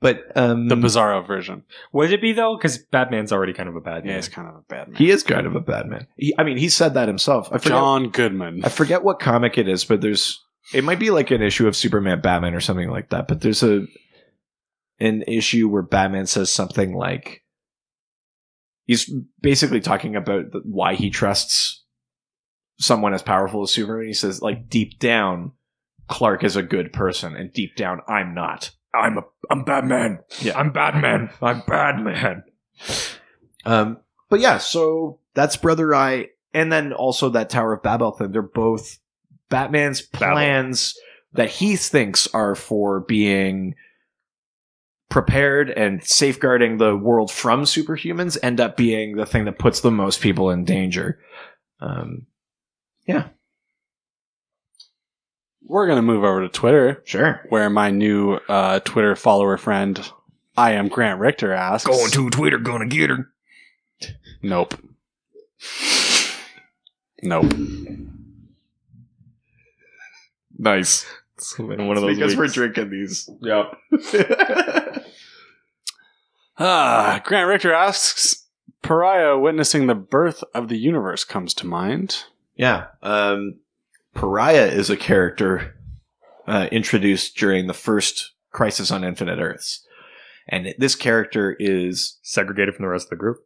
But the Bizarro version. Would it be though? Because Batman's already kind of a bad man. Yeah, he's kind of a bad man. He is kind of a bad man. He said that himself. John Goodman. I forget what comic it is, but it might be like an issue of Superman Batman or something like that. But there's an issue where Batman says something like, he's basically talking about why he trusts someone as powerful as Superman. He says, like, deep down, Clark is a good person, and deep down, I'm not. I'm Batman. Yeah, I'm Batman. I'm Batman. But yeah, so that's Brother Eye, and then also that Tower of Babel thing. They're both Batman's plans that he thinks are for being prepared and safeguarding the world from superhumans end up being the thing that puts the most people in danger. Yeah. We're going to move over to Twitter. Sure. Where my new Twitter follower friend, I am Grant Richter, asks. Going to Twitter, gonna get her. Nope. Nope. Nice. One of those because weeks. we're drinking these. Yep. Grant Richter asks, Pariah witnessing the birth of the universe comes to mind. Yeah. Pariah is a character introduced during the first Crisis on Infinite Earths. And this character is segregated from the rest of the group.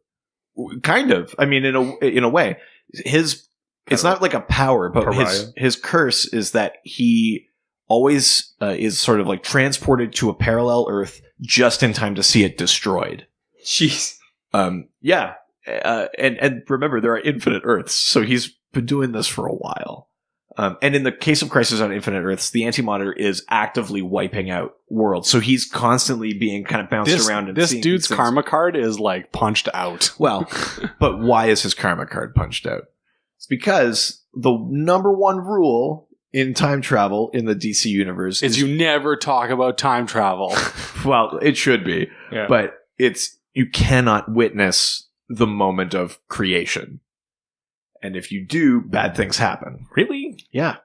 Kind of. I mean, in a way. It's not like a power, but his curse is that he always is sort of like transported to a parallel Earth just in time to see it destroyed. Jeez. Yeah. And remember, there are infinite Earths, so he's been doing this for a while. And in the case of Crisis on Infinite Earths, the Anti-Monitor is actively wiping out worlds. So he's constantly being kind of bounced around. And this dude's karma card is like punched out. Well, but why is his karma card punched out? It's because the number one rule in time travel in the DC universe is you never talk about time travel. Well, it should be. Yeah. But you cannot witness the moment of creation. And if you do, bad things happen. Really? Yeah.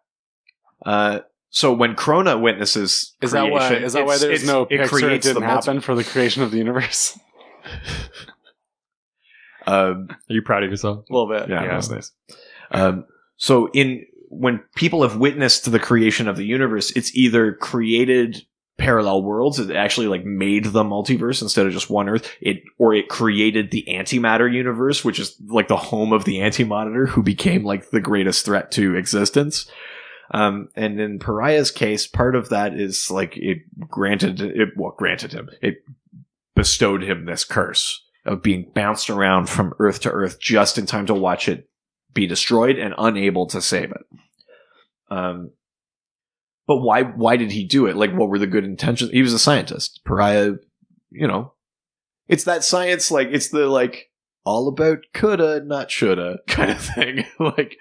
So when Krona witnesses creation... Is that why there's no picture it didn't happen for the creation of the universe? Are you proud of yourself? A little bit. Yeah. That's nice. So when people have witnessed the creation of the universe, it's either created parallel worlds, it actually like made the multiverse instead of just one Earth, or it created the antimatter universe, which is like the home of the Anti-Monitor, who became like the greatest threat to existence. And in Pariah's case, part of that is like it bestowed him this curse of being bounced around from Earth to Earth just in time to watch it be destroyed and unable to save it. But why did he do it? Like, what were the good intentions? He was a scientist. Pariah, it's that science, like, it's the, like, all about coulda, not shoulda kind of thing. Like,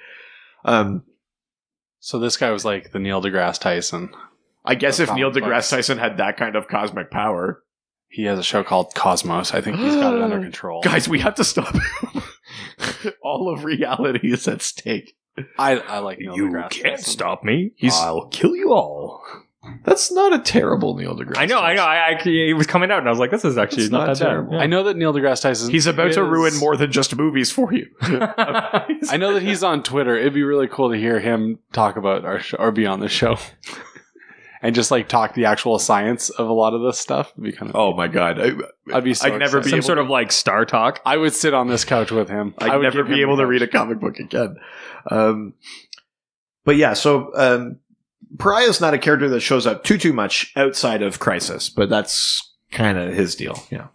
so this guy was like the Neil deGrasse Tyson. I guess if Neil deGrasse Tyson had that kind of cosmic power. He has a show called Cosmos. I think he's got it under control. Guys, we have to stop him. All of reality is at stake. I like Neil deGrasse You can't Tyson. Stop me. I'll kill you all. That's not a terrible Neil deGrasse I know. It was coming out, and I was like, this is actually not that terrible. bad. Yeah. I know that Neil deGrasse Tyson... He's about to ruin more than just movies for you. I know that he's on Twitter. It'd be really cool to hear him talk about our show, or be on the show. and just like talk the actual science of a lot of this stuff. It'd be kind of Oh my god, I'd be so I'd never excited. be Some able sort of like Star Talk. I would sit on this couch with him. I'd would never give be him able the to read a couch. comic book again. But yeah, so Pariah's not a character that shows up too much outside of Crisis, but that's kind of his deal. Yeah.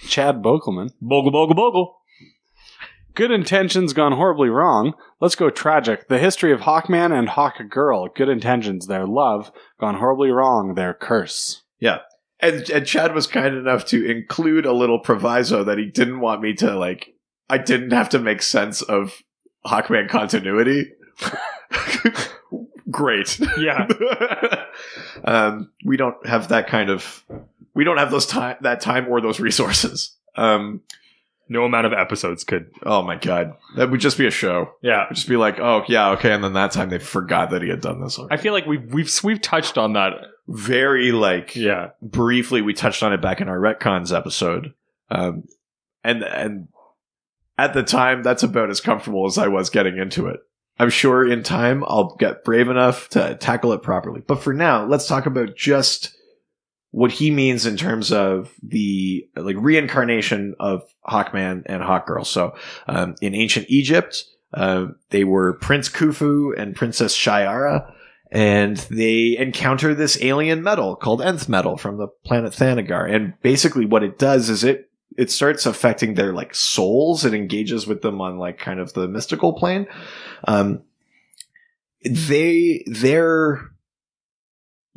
Chad Bokelman. Bogle, bogle, bogle. Good intentions gone horribly wrong. Let's go tragic. The history of Hawkman and Hawkgirl. Good intentions, their love. Gone horribly wrong, their curse. Yeah. And Chad was kind enough to include a little proviso that he didn't want me to, like, I didn't have to make sense of Hawkman continuity. Great. Yeah. We don't have that kind of, we don't have that time or those resources. No amount of episodes could. Oh my god. That would just be a show. Yeah. It would just be like, oh yeah, okay, and then that time they forgot that he had done this already. I feel like we've touched on that. Very, like, Yeah. briefly we touched on it back in our retcons episode. And at the time, that's about as comfortable as I was getting into it. I'm sure in time I'll get brave enough to tackle it properly. But for now, let's talk about just what he means in terms of the like reincarnation of Hawkman and Hawkgirl. So in ancient Egypt, they were Prince Khufu and Princess Shiara, and they encounter this alien metal called nth metal from the planet Thanagar. And basically what it does is it starts affecting their like souls. It engages with them on like kind of the mystical plane. Their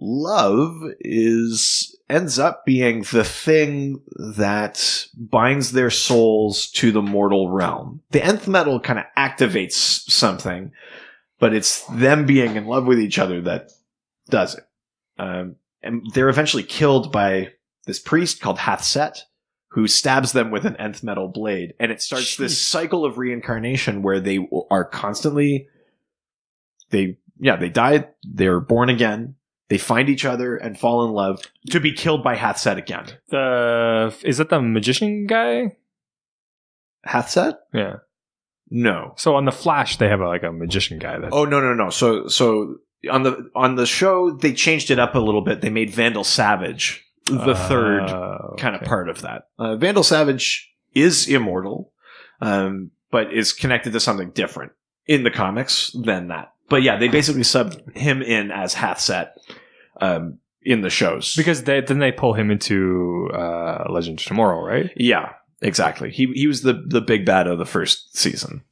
love ends up being the thing that binds their souls to the mortal realm. The nth metal kind of activates something, but it's them being in love with each other that does it. And they're eventually killed by this priest called Hathset, who stabs them with an nth metal blade. And it starts this cycle of reincarnation where they are constantly, they die, they're born again, they find each other and fall in love to be killed by Hathset again. Is that the magician guy? Hathset? Yeah. No. So on the Flash, they have a magician guy. That's Oh, no. So on the show, they changed it up a little bit. They made Vandal Savage the third kind of part of that. Vandal Savage is immortal, but is connected to something different in the comics than that. But yeah, they basically subbed him in as Hathset in the shows. because then they pull him into Legends of Tomorrow, right? Yeah, exactly. He was the big bad of the first season.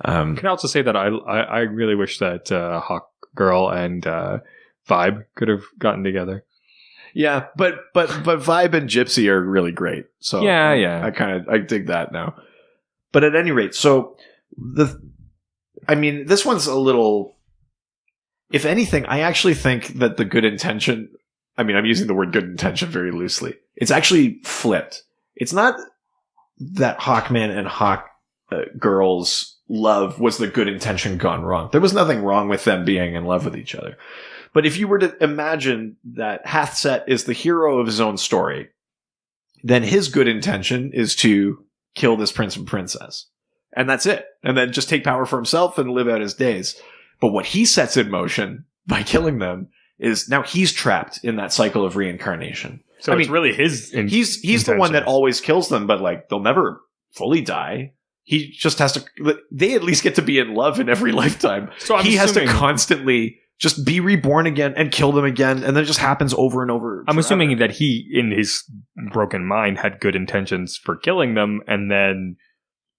Can I also say that I really wish that Hawkgirl and Vibe could have gotten together. Yeah, but Vibe and Gypsy are really great. So Yeah. I dig that now. But at any rate, so this one's a little. If anything, I actually think that the good intention. I'm using the word good intention very loosely. It's actually flipped. It's not that Hawkman and Hawkgirl's love was the good intention gone wrong. There was nothing wrong with them being in love with each other. But if you were to imagine that Hathset is the hero of his own story, then his good intention is to kill this prince and princess. And that's it. And then just take power for himself and live out his days. But what he sets in motion by killing them is now he's trapped in that cycle of reincarnation. So it's really his He's the one that always kills them, but like they'll never fully die. He just has to. They at least get to be in love in every lifetime. So he has to constantly just be reborn again and kill them again, and then it just happens over and over. I'm assuming that he, in his broken mind, had good intentions for killing them, and then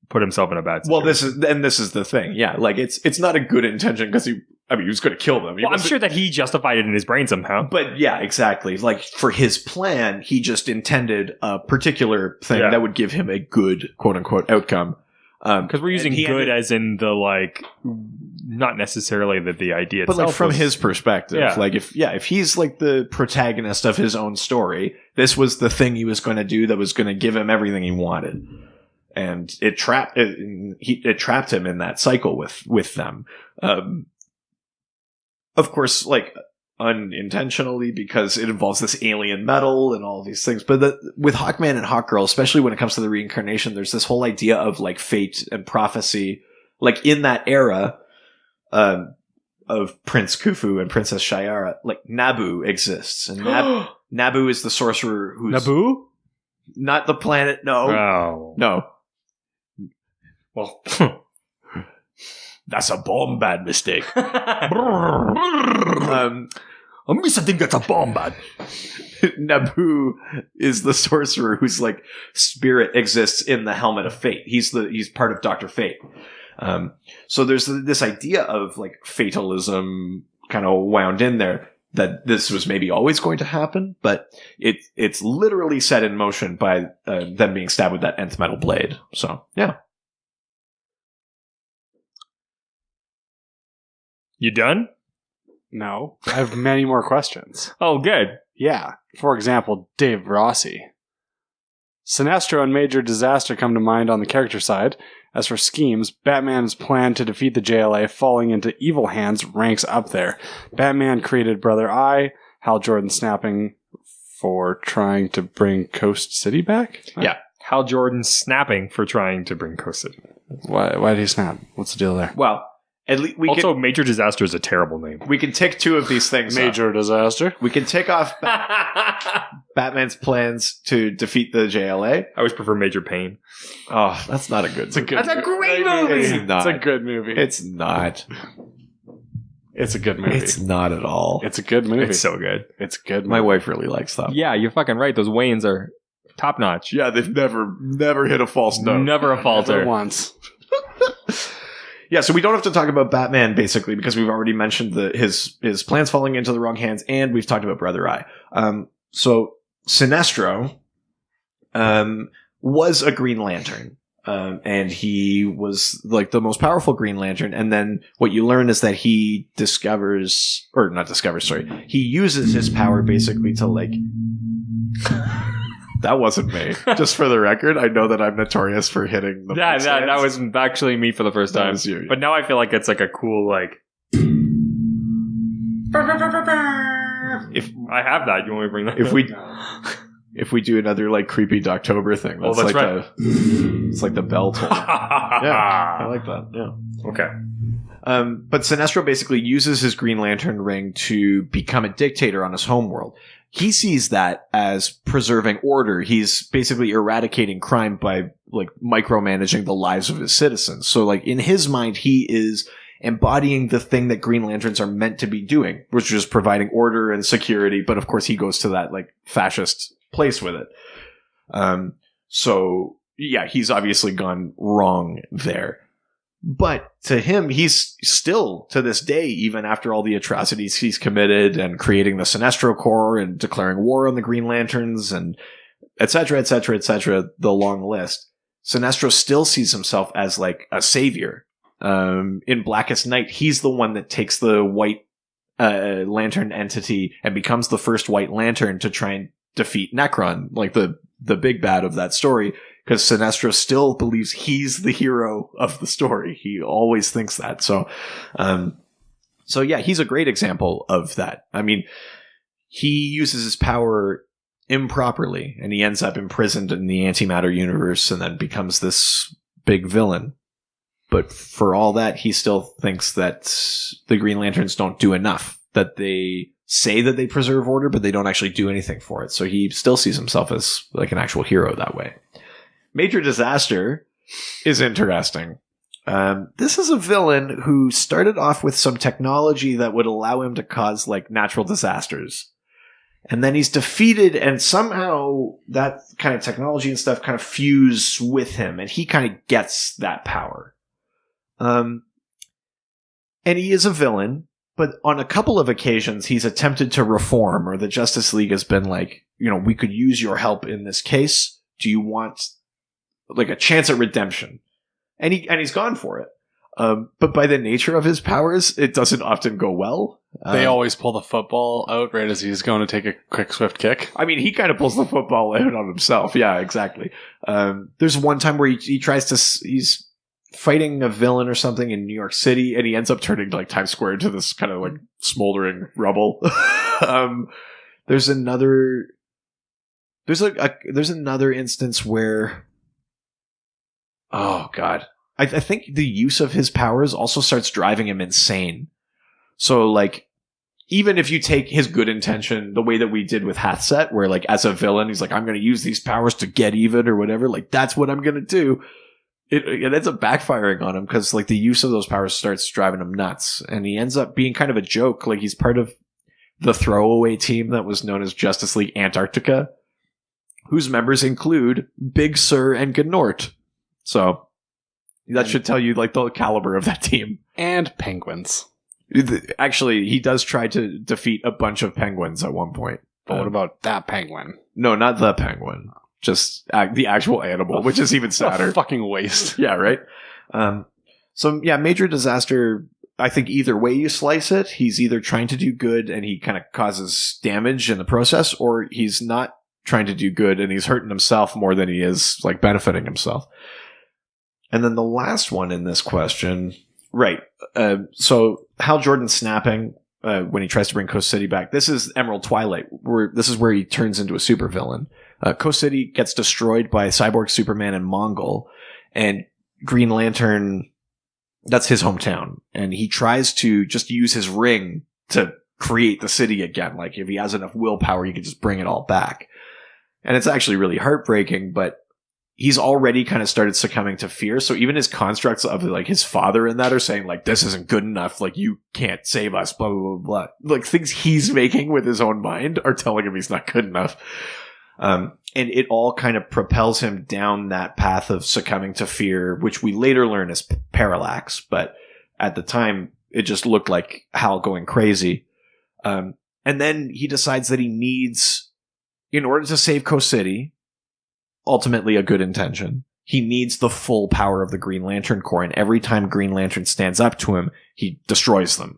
put himself in a bad situation. Well, this is the thing. Yeah, like it's not a good intention because he was going to kill them. I'm sure that he justified it in his brain somehow. But yeah, exactly. Like for his plan, he just intended a particular thing that would give him a good quote unquote outcome. Because we're using good as in the like, not necessarily the idea itself. But like from his perspective, like if he's like the protagonist of his own story, this was the thing he was going to do that was going to give him everything he wanted, and it trapped him in that cycle with them. Of course, like unintentionally because it involves this alien metal and all these things. But with Hawkman and Hawkgirl, especially when it comes to the reincarnation, there's this whole idea of like fate and prophecy. Like in that era, of Prince Khufu and Princess Shayara, like Naboo exists, and Naboo is the sorcerer who's Naboo? not the planet. No, Oh. no, Well, that's a bomb bad mistake. I miss I think that's a bomb, bad. Naboo is the sorcerer whose like spirit exists in the helmet of fate. He's part of Dr. Fate. So there's this idea of like fatalism kind of wound in there, that this was maybe always going to happen, but it's literally set in motion by them being stabbed with that nth metal blade. So yeah. You done? No. I have many more questions. Oh, good. Yeah. For example, Dave Rossi. Sinestro and Major Disaster come to mind on the character side. As for schemes, Batman's plan to defeat the JLA falling into evil hands ranks up there. Batman created Brother Eye, Hal Jordan snapping for trying to bring Coast City back? Yeah. Hal Jordan snapping for trying to bring Coast City. Why did he snap? What's the deal there? Well, at least Major Disaster is a terrible name. we can tick two of these things. Major Disaster. We can tick off Batman's plans to defeat the JLA. I always prefer Major Pain. Oh, that's not a good. It's a good That's a great movie! It's not. It's a good movie. It's not. It's a good movie. It's not at all. It's a good movie. It's so good. It's a good movie. My wife really likes that. Yeah, you're fucking right. Those Wayans are top notch. Yeah, they've never hit a false note. Never a Never falter. once. Yeah, so we don't have to talk about Batman basically because we've already mentioned his plans falling into the wrong hands, and we've talked about Brother Eye. So Sinestro was a Green Lantern, and he was like the most powerful Green Lantern. And then what you learn is that he he uses his power basically to like. That wasn't me. Just for the record, I know that I'm notorious for hitting the That was actually me for the first That time. was you. But now I feel like it's like a cool, like... If I have that. You want me to bring that? if we do another like creepy Doctober thing, Oh, that's that's like right. it's like the bell toll. Yeah, I like that. Yeah. Okay. But Sinestro basically uses his Green Lantern ring to become a dictator on his homeworld. He sees that as preserving order. He's basically eradicating crime by like micromanaging the lives of his citizens. So like in his mind, he is embodying the thing that Green Lanterns are meant to be doing, which is providing order and security. But of course he goes to that like fascist place with it. So yeah, he's obviously gone wrong there. But to him, he's still, to this day, even after all the atrocities he's committed and creating the Sinestro Corps and declaring war on the Green Lanterns and et cetera, the long list, Sinestro still sees himself as like a savior. In Blackest Night, he's the one that takes the White Lantern entity and becomes the first White Lantern to try and defeat Necron, like the big bad of that story. Because Sinestro still believes he's the hero of the story. He always thinks that. So yeah, he's a great example of that. I mean, he uses his power improperly, and he ends up imprisoned in the antimatter universe and then becomes this big villain. But for all that, he still thinks that the Green Lanterns don't do enough, that they say that they preserve order, but they don't actually do anything for it. So he still sees himself as like an actual hero that way. Major Disaster is interesting. This is a villain who started off with some technology that would allow him to cause like natural disasters. And then he's defeated, and somehow that kind of technology and stuff kind of fuse with him, and he kind of gets that power. And he is a villain, but on a couple of occasions he's attempted to reform, or the Justice League has been like, we could use your help in this case. Do you want like a chance at redemption? And he's gone for it. But by the nature of his powers, it doesn't often go well. They always pull the football out right as he's going to take a quick, swift kick. I mean, he kind of pulls the football out on himself. Yeah, exactly. There's one time where he tries to, he's fighting a villain or something in New York City, and he ends up turning like Times Square into this kind of like smoldering rubble. There's another instance where, oh god, I think the use of his powers also starts driving him insane. So, like, even if you take his good intention the way that we did with Hathset, where, like, as a villain, he's like, I'm going to use these powers to get even or whatever. Like, that's what I'm going to do. It ends up backfiring on him because, like, the use of those powers starts driving him nuts. And he ends up being kind of a joke. Like, he's part of the throwaway team that was known as Justice League Antarctica, whose members include Big Sur and Gnort. So that should tell you, like, the caliber of that team. And penguins. Actually, he does try to defeat a bunch of penguins at one point. But what about that penguin? No, not the penguin. Just the actual animal, which is even sadder. A fucking waste. Yeah, right? So, yeah, Major Disaster, I think either way you slice it, he's either trying to do good and he kind of causes damage in the process, or he's not trying to do good and he's hurting himself more than he is, like, benefiting himself. And then the last one in this question... Right. So Hal Jordan snapping when he tries to bring Coast City back. This is Emerald Twilight. This is where he turns into a supervillain. Coast City gets destroyed by Cyborg, Superman, and Mongol. And Green Lantern, that's his hometown. And he tries to just use his ring to create the city again. Like, if he has enough willpower, he can just bring it all back. And it's actually really heartbreaking, but he's already kind of started succumbing to fear. So even his constructs of, like, his father in that are saying, like, this isn't good enough. Like, you can't save us, blah, blah, blah, blah. Like, things he's making with his own mind are telling him he's not good enough. And it all kind of propels him down that path of succumbing to fear, which we later learn is parallax. But at the time, it just looked like Hal going crazy. And then he decides that he needs, in order to save Coast City, ultimately a good intention, he needs the full power of the Green Lantern Corps, and every time Green Lantern stands up to him, he destroys them.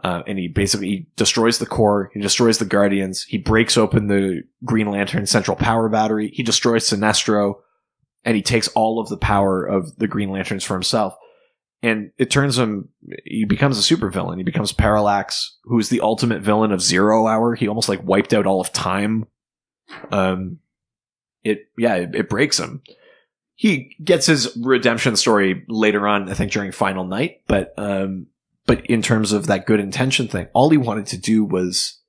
And he basically destroys the Corps, he destroys the Guardians, he breaks open the Green Lantern Central Power Battery, he destroys Sinestro, and he takes all of the power of the Green Lanterns for himself. And it turns him, he becomes a supervillain. He becomes Parallax, who is the ultimate villain of Zero Hour. He almost, like, wiped out all of time. It breaks him. He gets his redemption story later on, I think during Final Night, but in terms of that good intention thing, all he wanted to do was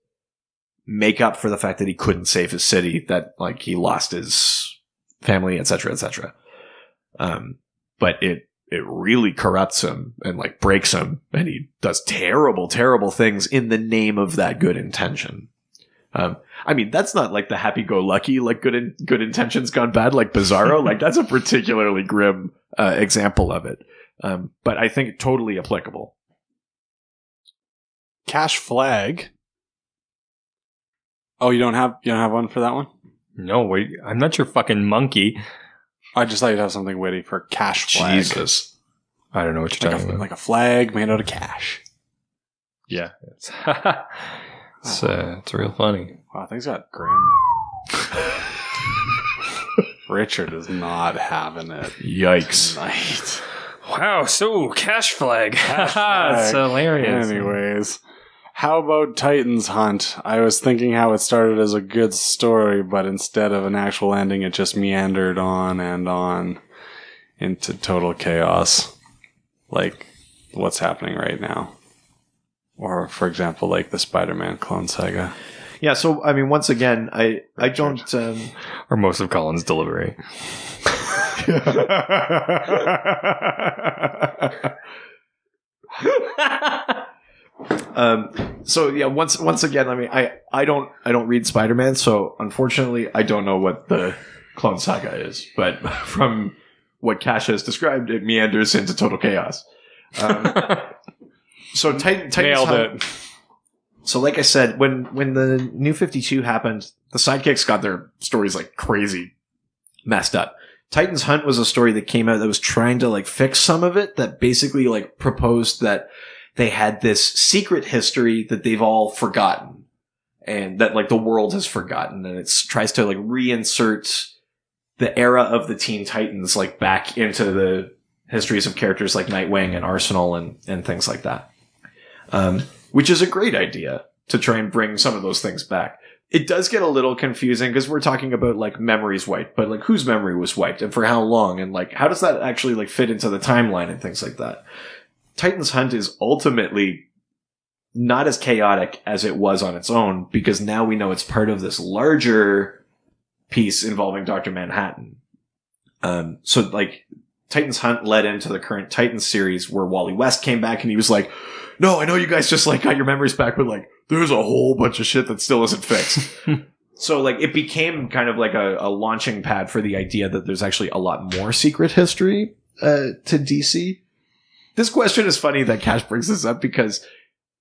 make up for the fact that he couldn't save his city, that, like, he lost his family, etc., etc. But it really corrupts him and, like, breaks him, and he does terrible, terrible things in the name of that good intention. I mean, that's not like the happy-go-lucky, like, good intentions gone bad, like Bizarro. Like, that's a particularly grim example of it. But I think totally applicable. Cash Flag. Oh, you don't have one for that one? No, wait, I'm not your fucking monkey. I just thought you'd have something witty for Cash Flag. Jesus. I don't know what you're talking about. Like a flag made out of cash. Yeah. It's real funny. Wow, things got grim. Richard is not having it. Yikes. Tonight. Wow, so Cash Flag. Cash Flag. It's hilarious. Anyways, how about Titan's Hunt? I was thinking how it started as a good story, but instead of an actual ending, it just meandered on and on into total chaos. Like, what's happening right now. Or, for example, like the Spider-Man Clone Saga. Yeah, so, I mean, once again, I don't... Or most of Colin's delivery. So, yeah, once again, I mean, I don't read Spider-Man, so unfortunately, I don't know what the Clone Saga is. But from what Cash has described, it meanders into total chaos. So Titan's Nailed Hunt, it. So like I said, when the New 52 happened, the sidekicks got their stories, like, crazy messed up. Titan's Hunt was a story that came out that was trying to, like, fix some of it, that basically, like, proposed that they had this secret history that they've all forgotten, and that, like, the world has forgotten, and it tries to, like, reinsert the era of the Teen Titans, like, back into the histories of characters like Nightwing and Arsenal and things like that. Which is a great idea to try and bring some of those things back. It does get a little confusing because we're talking about, like, memories wiped, but, like, whose memory was wiped and for how long, and, like, how does that actually, like, fit into the timeline and things like that. Titan's Hunt is ultimately not as chaotic as it was on its own, because now we know it's part of this larger piece involving Dr. Manhattan. So like Titans Hunt led into the current Titans series where Wally West came back and he was like, no, I know you guys just like got your memories back, but like there's a whole bunch of shit that still isn't fixed. So like it became kind of like a launching pad for the idea that there's actually a lot more secret history to DC. This question is funny that Cash brings this up because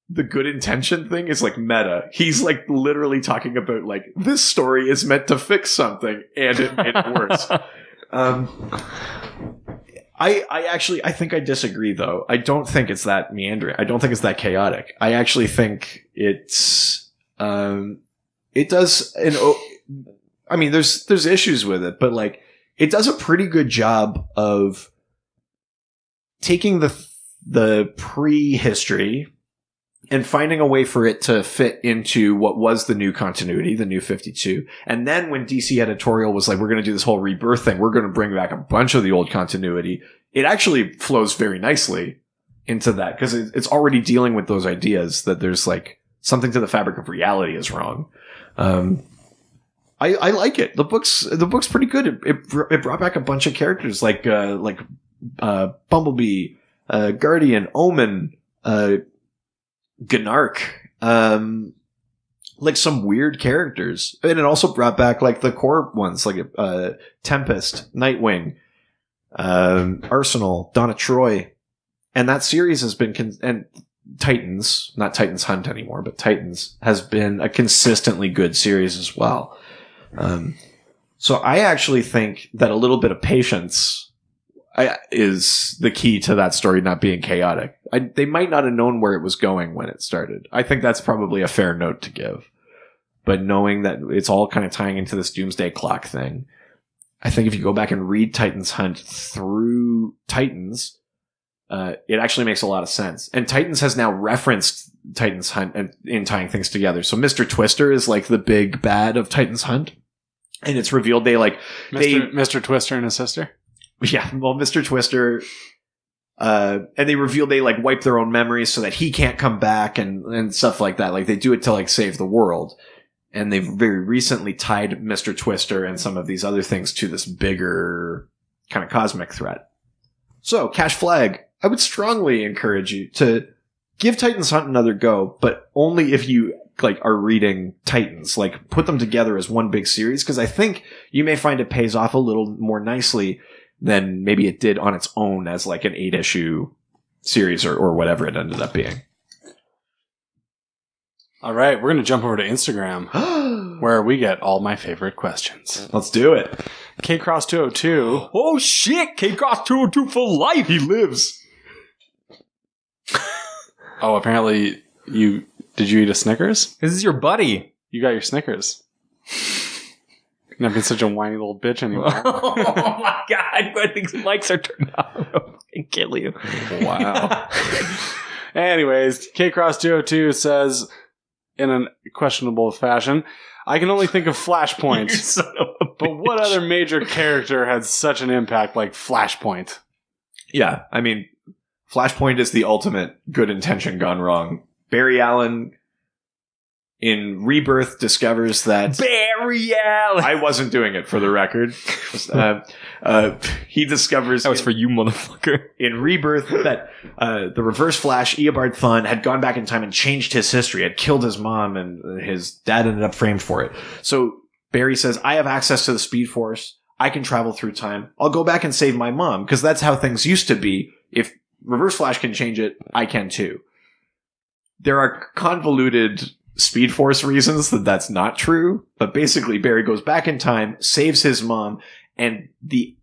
the good intention thing is like meta. He's like literally talking about like this story is meant to fix something and it made it worse. I think I disagree though. I don't think it's that meandering. I don't think it's that chaotic. I actually think it's it does I mean there's issues with it, but like it does a pretty good job of taking the prehistory and finding a way for it to fit into what was the new continuity, the new 52. And then when DC editorial was like, we're going to do this whole rebirth thing, we're going to bring back a bunch of the old continuity, it actually flows very nicely into that because it's already dealing with those ideas that there's like something to the fabric of reality is wrong. I like it. The book's pretty good. It brought back a bunch of characters like Bumblebee, Guardian, Omen, Gnark, like some weird characters. And it also brought back like the core ones, like Tempest, Nightwing, Arsenal, Donna Troy. And that series has been, and Titans, not Titans Hunt anymore, but Titans has been a consistently good series as well. So I actually think that a little bit of patience is the key to that story not being chaotic. They might not have known where it was going when it started. I think that's probably a fair note to give. But knowing that it's all kind of tying into this Doomsday Clock thing, I think if you go back and read Titans Hunt through Titans, it actually makes a lot of sense. And Titans has now referenced Titans Hunt in tying things together. So Mr. Twister is like the big bad of Titans Hunt. And it's revealed Mr. Twister and his sister? Yeah, well, Mr. Twister, and they reveal they like wipe their own memories so that he can't come back and stuff like that. Like they do it to like save the world. And they've very recently tied Mr. Twister and some of these other things to this bigger kind of cosmic threat. So, Cash Flag, I would strongly encourage you to give Titans Hunt another go, but only if you like are reading Titans. Like put them together as one big series, because I think you may find it pays off a little more nicely than maybe it did on its own as like an 8-issue series or whatever it ended up being. All right, we're going to jump over to Instagram where we get all my favorite questions. Let's do it. KCross202. Oh shit, KCross202 for life. He lives. Oh, apparently did you eat a Snickers? This is your buddy. You got your Snickers. You're not being such a whiny little bitch anymore. Oh my god, I think the mics are turned off. I'll fucking kill you. Wow. Anyways, KCross202 says, in a questionable fashion, I can only think of Flashpoint. You son of a bitch. But what other major character had such an impact like Flashpoint? Yeah, I mean, Flashpoint is the ultimate good intention gone wrong. Barry Allen in Rebirth discovers that... Barry Allen! I wasn't doing it, for the record. He discovers... That was for you, motherfucker. In Rebirth that the Reverse Flash, Eobard Thawne, had gone back in time and changed his history, had killed his mom, and his dad ended up framed for it. So Barry says, I have access to the Speed Force. I can travel through time. I'll go back and save my mom, because that's how things used to be. If Reverse Flash can change it, I can too. There are convoluted Speed Force reasons that that's not true, but basically Barry goes back in time, saves his mom, and the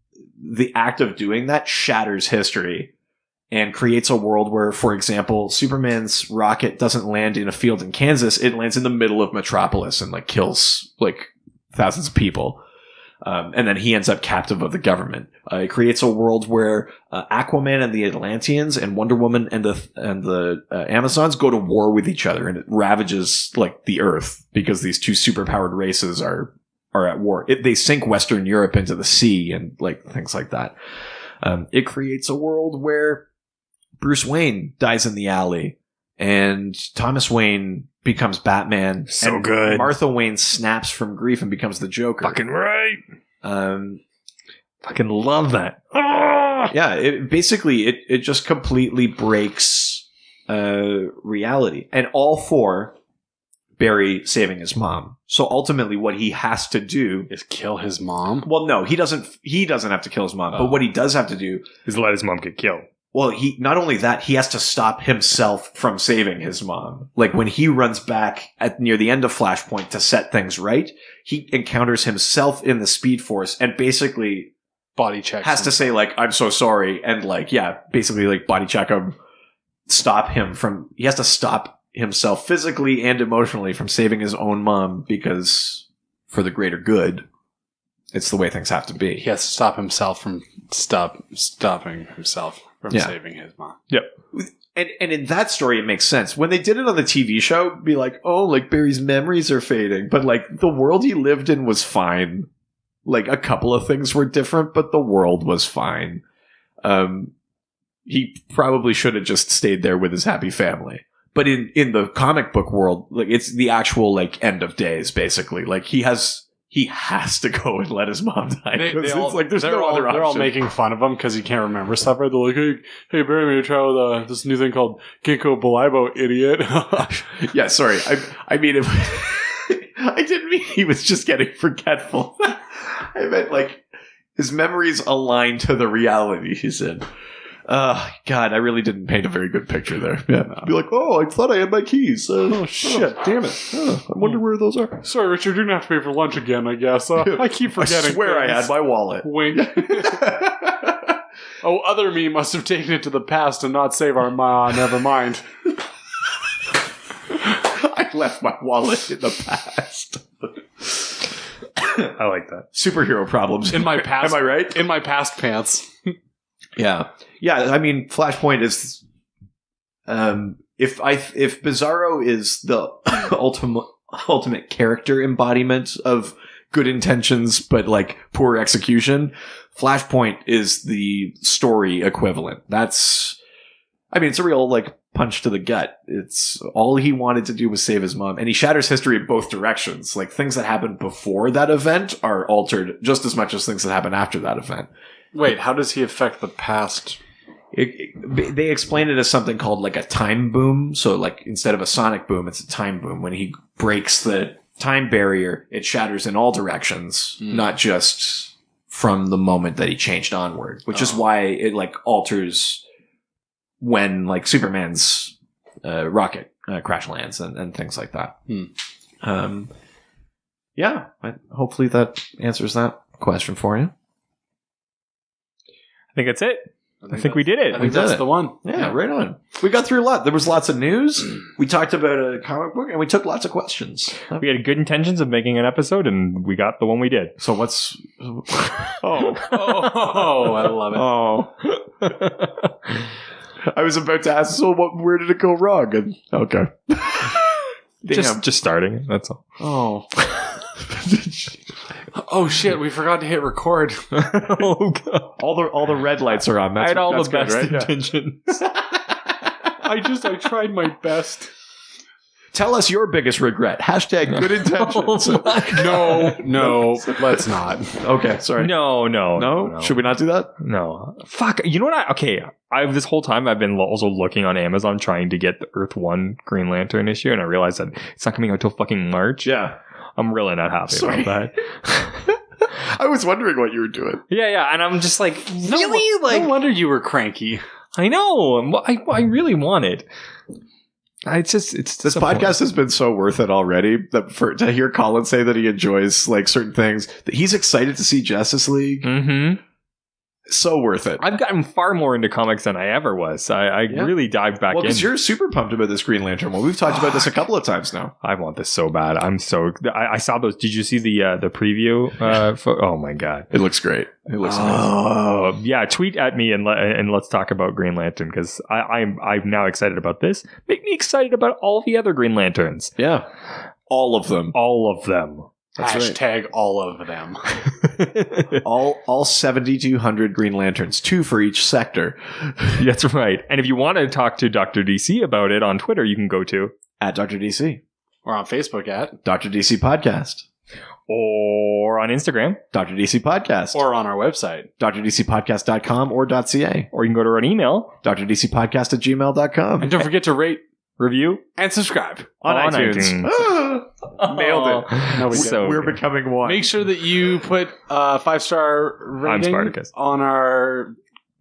act of doing that shatters history and creates a world where, for example, Superman's rocket doesn't land in a field in Kansas, it lands in the middle of Metropolis and like kills like thousands of people. And then he ends up captive of the government. It creates a world where Aquaman and the Atlanteans and Wonder Woman and the Amazons go to war with each other, and it ravages like the Earth because these two superpowered races are at war. They sink Western Europe into the sea and like things like that. It creates a world where Bruce Wayne dies in the alley, and Thomas Wayne becomes Batman. So and good. Martha Wayne snaps from grief and becomes the Joker. Fucking right. Um, Fucking love that. yeah, it just completely breaks reality. And all for Barry saving his mom. So ultimately what he has to do Is kill his mom? well, no, he doesn't have to kill his mom, but what he does have to do Is let his mom get killed. well, he not only that, he has to stop himself from saving his mom. Like when he runs back at near the end of Flashpoint to set things right, he encounters himself in the Speed Force and basically Body check. has to say like, I'm so sorry. And like, yeah, basically like body check him, he has to stop himself physically and emotionally from saving his own mom because for the greater good, it's the way things have to be. He has to stop himself from stopping himself from saving his mom. Yep. And in that story, it makes sense. When they did it on the TV show, it'd be like, oh, like Barry's memories are fading. But like the world he lived in was fine. Like a couple of things were different, but the world was fine. He probably should have just stayed there with his happy family. But in the comic book world, like it's the actual like end of days, basically. Like he has to go and let his mom die. There's no other option. They're all making fun of him because he can't remember stuff. Right? They're like, hey, Barry, maybe try with this new thing called Ginkgo biloba, idiot. Yeah, sorry. I mean, I didn't mean he was just getting forgetful. I meant like his memories align to the reality he's in. God, I really didn't paint a very good picture there. Yeah, no. Be like, oh, I thought I had my keys. Oh shit, damn it! I wonder where those are. Sorry, Richard, you're gonna have to pay for lunch again, I guess. I keep forgetting. I swear things. I had my wallet. Wink. Oh, other me must have taken it to the past and not save our ma. Never mind. I left my wallet in the past. I like that. Superhero problems in my past. Am I right? In my past pants. Yeah. I mean, Flashpoint is. If Bizarro is the ultimate character embodiment of good intentions but like poor execution, Flashpoint is the story equivalent. It's a real like punch to the gut. It's all he wanted to do was save his mom, and he shatters history in both directions. Like things that happened before that event are altered just as much as things that happen after that event. Wait, how does he affect the past? They explain it as something called like a time boom. So like instead of a sonic boom, it's a time boom. When he breaks the time barrier, it shatters in all directions, not just from the moment that he changed onward, which is why it like alters when like Superman's rocket crash lands and things like that. Yeah, hopefully that answers that question for you. I think that's it. I think we did it. I think that's the one. Yeah, right on. We got through a lot. There was lots of news. We talked about a comic book, and we took lots of questions. We had good intentions of making an episode, and we got the one we did. So what's... Oh, I love it. I was about to ask, so where did it go wrong? And okay. Just starting. That's all. Oh. Oh shit! We forgot to hit record. Oh god! All the red lights are on. I had all the best good, right? intentions. I tried my best. Tell us your biggest regret. Hashtag good intentions. No, let's not. Okay, sorry. No. Should we not do that? No. Fuck. You know what? I've this whole time I've been also looking on Amazon trying to get the Earth 1 Green Lantern issue, and I realized that it's not coming out until fucking March. Yeah. I'm really not happy about that. I was wondering what you were doing. Yeah, and I'm just like, really? No wonder you were cranky. I know. I really want it. This podcast has been so worth it already that to hear Colin say that he enjoys like certain things, that he's excited to see Justice League. Mm-hmm. So worth it. I've gotten far more into comics than I ever was. I really dived back in. Well, because you're super pumped about this Green Lantern one. We've talked about this a couple of times now. I want this so bad. I saw those. Did you see the preview? Oh my god, it looks great. It looks amazing. Yeah, tweet at me and let's talk about Green Lantern, because I'm now excited about this. Make me excited about all the other Green Lanterns. Yeah, all of them. That's Hashtag all of them. all 7,200 Green Lanterns, 2 for each sector. That's right. And if you want to talk to Dr. DC about it on Twitter, you can go to At Dr. DC. Or on Facebook at Dr. DC Podcast. or on Instagram, Dr. DC Podcast. or on our website. drdcpodcast.com or .ca. or you can go to our email, drdcpodcast@gmail.com. And don't forget to rate review and subscribe. on iTunes. Nailed it. No, we So We're good. becoming one. Make sure that you put a 5-star rating Spartacus. on our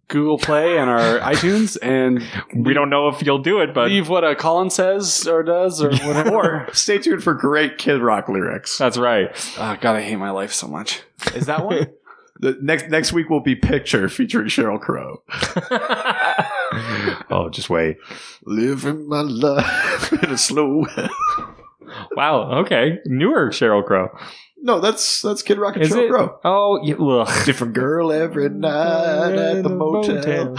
Google Play and our iTunes, and We don't know if you'll do it, but leave what Colin says or does or whatever. Or stay tuned for great Kid Rock lyrics. that's right. Oh, God, I hate my life so much. Is that one? The next week will be Picture featuring Sheryl Crow. Oh, just wait. Living my life in a slow. Wow. Okay. Newer Sheryl Crow. No, that's Kid Rock and Is Sheryl it? Crow. Oh, yeah, ugh. Different girl every night at the motel.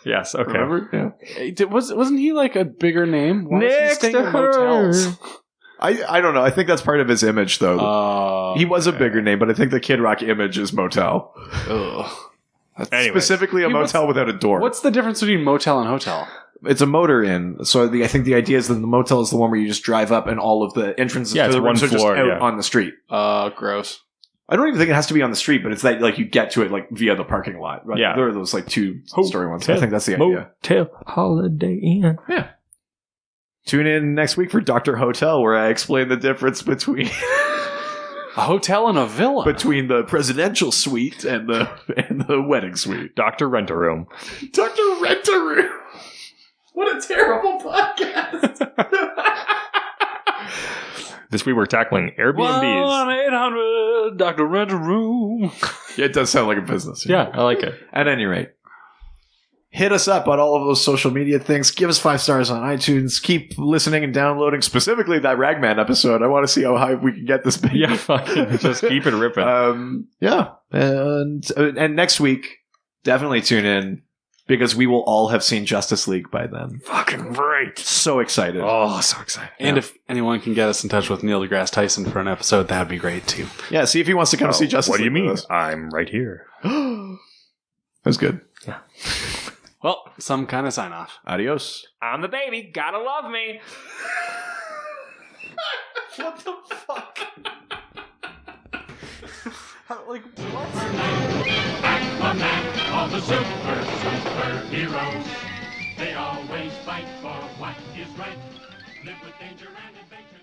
Yes. Okay. Remember? Yeah. Hey, wasn't he like a bigger name? Why was he Next staying to in motels? her. I don't know. I think that's part of his image, though. He was a okay. bigger name, but I think the Kid Rock image is motel. Ugh. Anyways. Specifically a Hey, what's- motel without a door. What's the difference between motel and hotel? It's a motor inn. So I think the idea is that the motel is the one where you just drive up and all of the entrances Yeah, to it's the rooms one are just floor, out yeah. on the street. Gross. I don't even think it has to be on the street, but it's that like you get to it like via the parking lot. Right? Yeah. There are those like 2-story ones. I think that's the idea. Motel Holiday Inn. Tune in next week for Dr. Hotel, where I explain the difference between A hotel and a villa. the presidential suite and the wedding suite. Dr. Rent-A-Room. Dr. Rent-A-Room. What a terrible podcast. This week we're tackling Airbnbs. 1-800 Dr. Rent a Room. Yeah, it does sound like a business. Yeah, I like it. At any rate, hit us up on all of those social media things. Give us 5 stars on iTunes. Keep listening and downloading, specifically that Ragman episode. I want to see how high we can get this baby. Yeah, fucking just keep it ripping. Yeah. And next week, definitely tune in because we will all have seen Justice League by then. Fucking great. So excited. Oh, so excited. And if anyone can get us in touch with Neil deGrasse Tyson for an episode, that'd be great too. Yeah, see if he wants to come see Justice What do you League mean? with us. I'm right here. That was good. Well, some kind of sign off. Adios. I'm the baby. Gotta love me. What the fuck? Like, what? Aquaman, all the superheroes. They always fight for what is right. Live with danger and adventure.